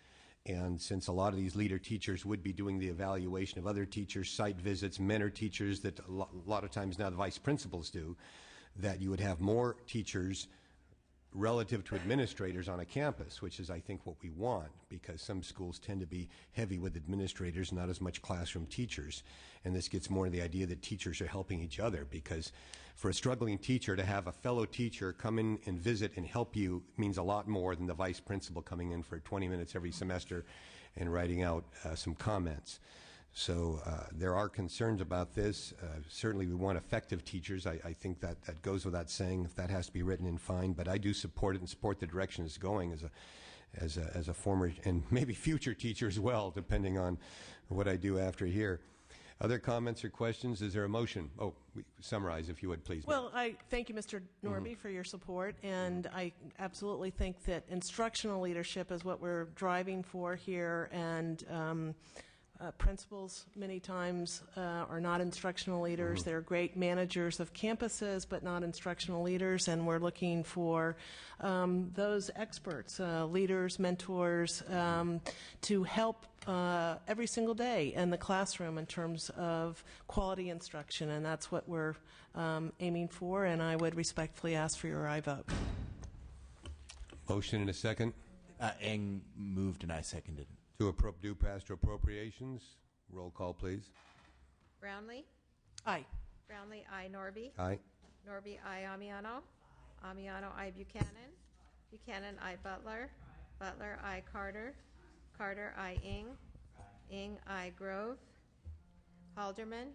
And since a lot of these leader teachers would be doing the evaluation of other teachers, site visits, mentor teachers that a lot of times now the vice principals do, that you would have more teachers relative to administrators on a campus, which is, I think, what we want, because some schools tend to be heavy with administrators, not as much classroom teachers. And this gets more to the idea that teachers are helping each other, because for a struggling teacher to have a fellow teacher come in and visit and help you means a lot more than the vice principal coming in for 20 minutes every semester and writing out some comments. So there are concerns about this. Certainly we want effective teachers. I think that goes without saying. If that has to be written in, fine. But I do support it and support the direction it's going as a former and maybe future teacher as well, depending on what I do after here. Other comments or questions? Is there a motion? Oh, summarize if you would, please. Well, I thank you, Mr. Norby, for your support, and I absolutely think that instructional leadership is what we're driving for here, and principals many times are not instructional leaders. They're great managers of campuses, but not instructional leaders, and we're looking for those experts, leaders, mentors, to help every single day in the classroom in terms of quality instruction, and that's what we're aiming for, and I would respectfully ask for your aye vote. Motion and a second. Eng moved and I seconded. To do pass to appropriations. Roll call, please. Brownlee? Aye. Brownlee, aye. Norby? Aye. Norby, aye. Amiano? Amiano, aye. Buchanan? Buchanan, aye. Butler? Butler, aye. Carter? Carter, aye. Ing, aye. Grove? Halderman?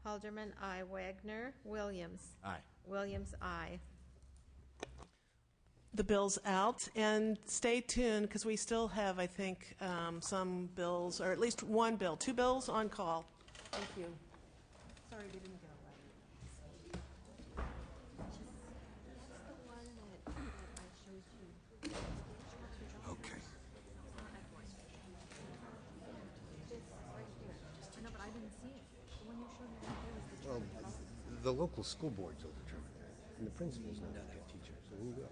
Halderman, aye. Wagner? Williams? Aye. Williams, aye. The bill's out, and stay tuned because we still have, I think, some bills, or at least one bill, 2 bills on call. Thank you. Sorry we didn't go right. Okay. Well, the local school boards will determine that, and the principals know that teachers. So who will?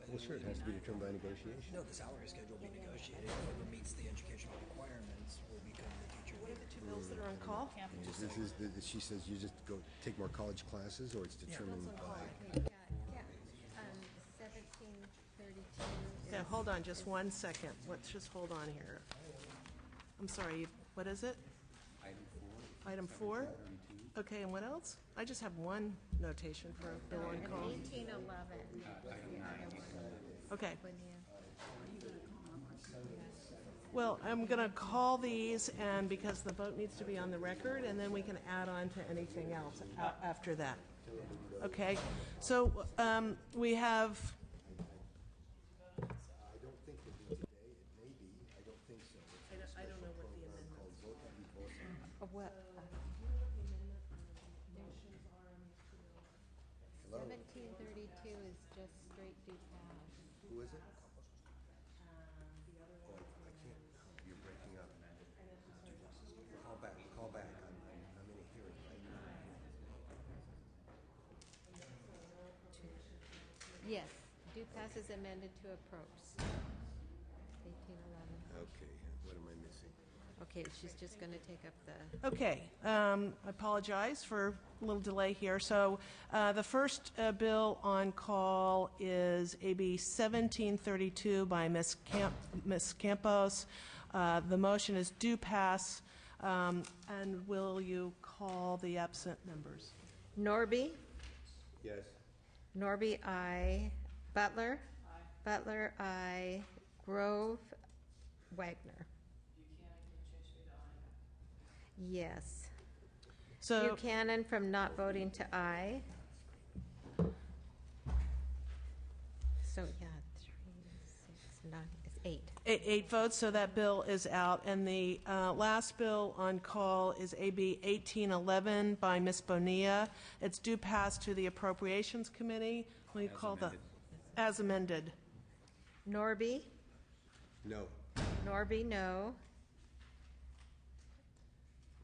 Well, sure, it has to be determined by negotiation. No, the salary schedule will be negotiated. Whoever meets the educational requirements will become the teacher. What are the 2 bills that are on call? She says you just go take more college classes, or it's determined by. Yeah, 1732. Yeah, hold on just 1 second. Let's just hold on here. I'm sorry, what is it? Item 4? Okay, and what else? I just have one notation for a bill on call. 1811. Okay. Well, I'm going to call these, and because the vote needs to be on the record, and then we can add on to anything else after that. Okay. So we have. I don't think it'll be today. It may be. I don't think so. I don't know what the amendment. Of what? 1732 is just straight due pass. Who is it? I can't. You're breaking up. Call back. I'm in a hearing right now. Yes, due pass is amended to approach. 1811. Okay, what am I missing? Okay, she's just going to take up the. Okay, I apologize for a little delay here. So the first bill on call is AB 1732 by Ms. Campos. The motion is due pass. And will you call the absent members? Norby? Yes. Norby, aye. Butler? Aye. Butler, aye. Grove? Wagner? Yes. So Buchanan from not voting to aye. So, yeah, 3, 6, 9, it's 8. 8 votes, so that bill is out. And the last bill on call is AB 1811 by Ms. Bonilla. It's due pass to the Appropriations Committee. Will you call the as amended? Norby? No. Norby, no.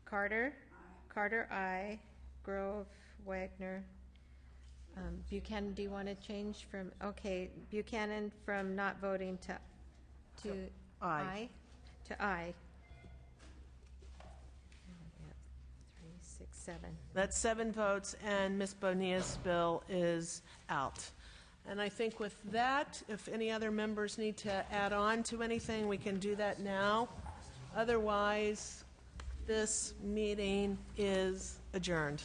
Carter? Aye. Carter, aye. Grove, Wagner. Buchanan, do you want to change from, okay, Buchanan from not voting to aye. To aye. 3, 6, 7. That's 7 votes, and Ms. Bonilla's bill is out. And I think with that, if any other members need to add on to anything, we can do that now. Otherwise, this meeting is adjourned.